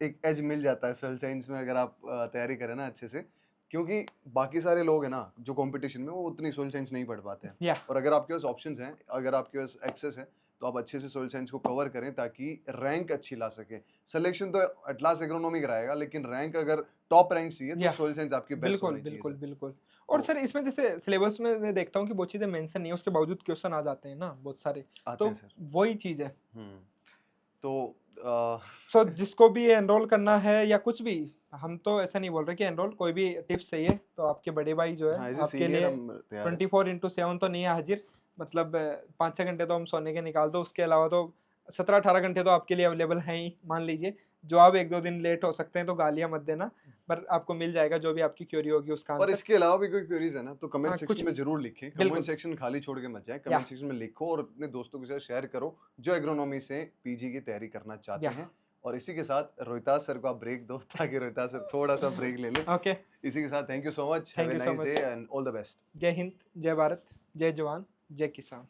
एक एज मिल जाता है सोइल साइंस में, अगर आप तैयारी करें ना अच्छे से, क्योंकि बाकी सारे लोग हैं ना जो कंपटीशन में, वो उतनी सोइल साइंस नहीं पढ़ पाते हैं। या और अगर आपके पास ऑप्शंस हैं, अगर आपके पास एक्सेस है, तो आप अच्छे से सोइल साइंस को कवर करें ताकि रैंक अच्छी ला सके। सिलेक्शन तो एटलास एग्रोनॉमी कराएगा, लेकिन रैंक अगर टॉप रैंक चाहिए तो या सोइल साइंस आपकी बेस्ट बिल्कुल, होनी चाहिए बिल्कुल, सर। बिल्कुल। और तो सर इसमें जैसे सिलेबस में मैं देखता हूँ कि बहुत चीज़ें मेंशन नहीं है, उसके बावजूद क्वेश्चन आ जाते हैं ना बहुत सारे, आते हैं तो सर। वही चीज़ है। हुँ। तो अ, सो जिसको भी एनरोल करना है या कुछ भी, हम तो ऐसा नहीं बोल रहे कि एनरोल, कोई भी टिप्स चाहिए तो आपके बड़े भाई जो है हाँ, एज़ अ आपके सीनियर लिए हम तैयार हैं। 24/7 तो नहीं है हाजिर, मतलब 5-6 घंटे तो हम सोने के निकाल दो, उसके अलावा तो 17-18 घंटे तो आपके लिए अवेलेबल हैं ही, मान लीजिए। जो आप 1-2 दिन लेट हो सकते हैं तो गालियाँ मत देना, पर आपको मिल जाएगा जो भी आपकी क्वेरी होगी उसका और आंसर। इसके अलावा भी कोई क्वेरीज़ है ना, तो हाँ, कमेंट कुछ सेक्शन में भी, ज़रूर लिखें। कमेंट बिल्कुल, सेक्शन खाली छोड़ के मत जाएँ। या कमेंट सेक्शन में लिखो और अपने दोस्तों के साथ शेयर करो, जो एग्रोनॉमी से पीजी की तैयारी करना चाहते या हैं। और इसी के साथ रोहिताज सर को आप ब्रेक दो, ताकि रोहिताज सर थोड़ा-सा ब्रेक ले लें। ओके, इसी के साथ thank you so much. Have thank a you so nice much day sir. And all the best. जय हिंद, जय भारत, जय जवान, जय किसान।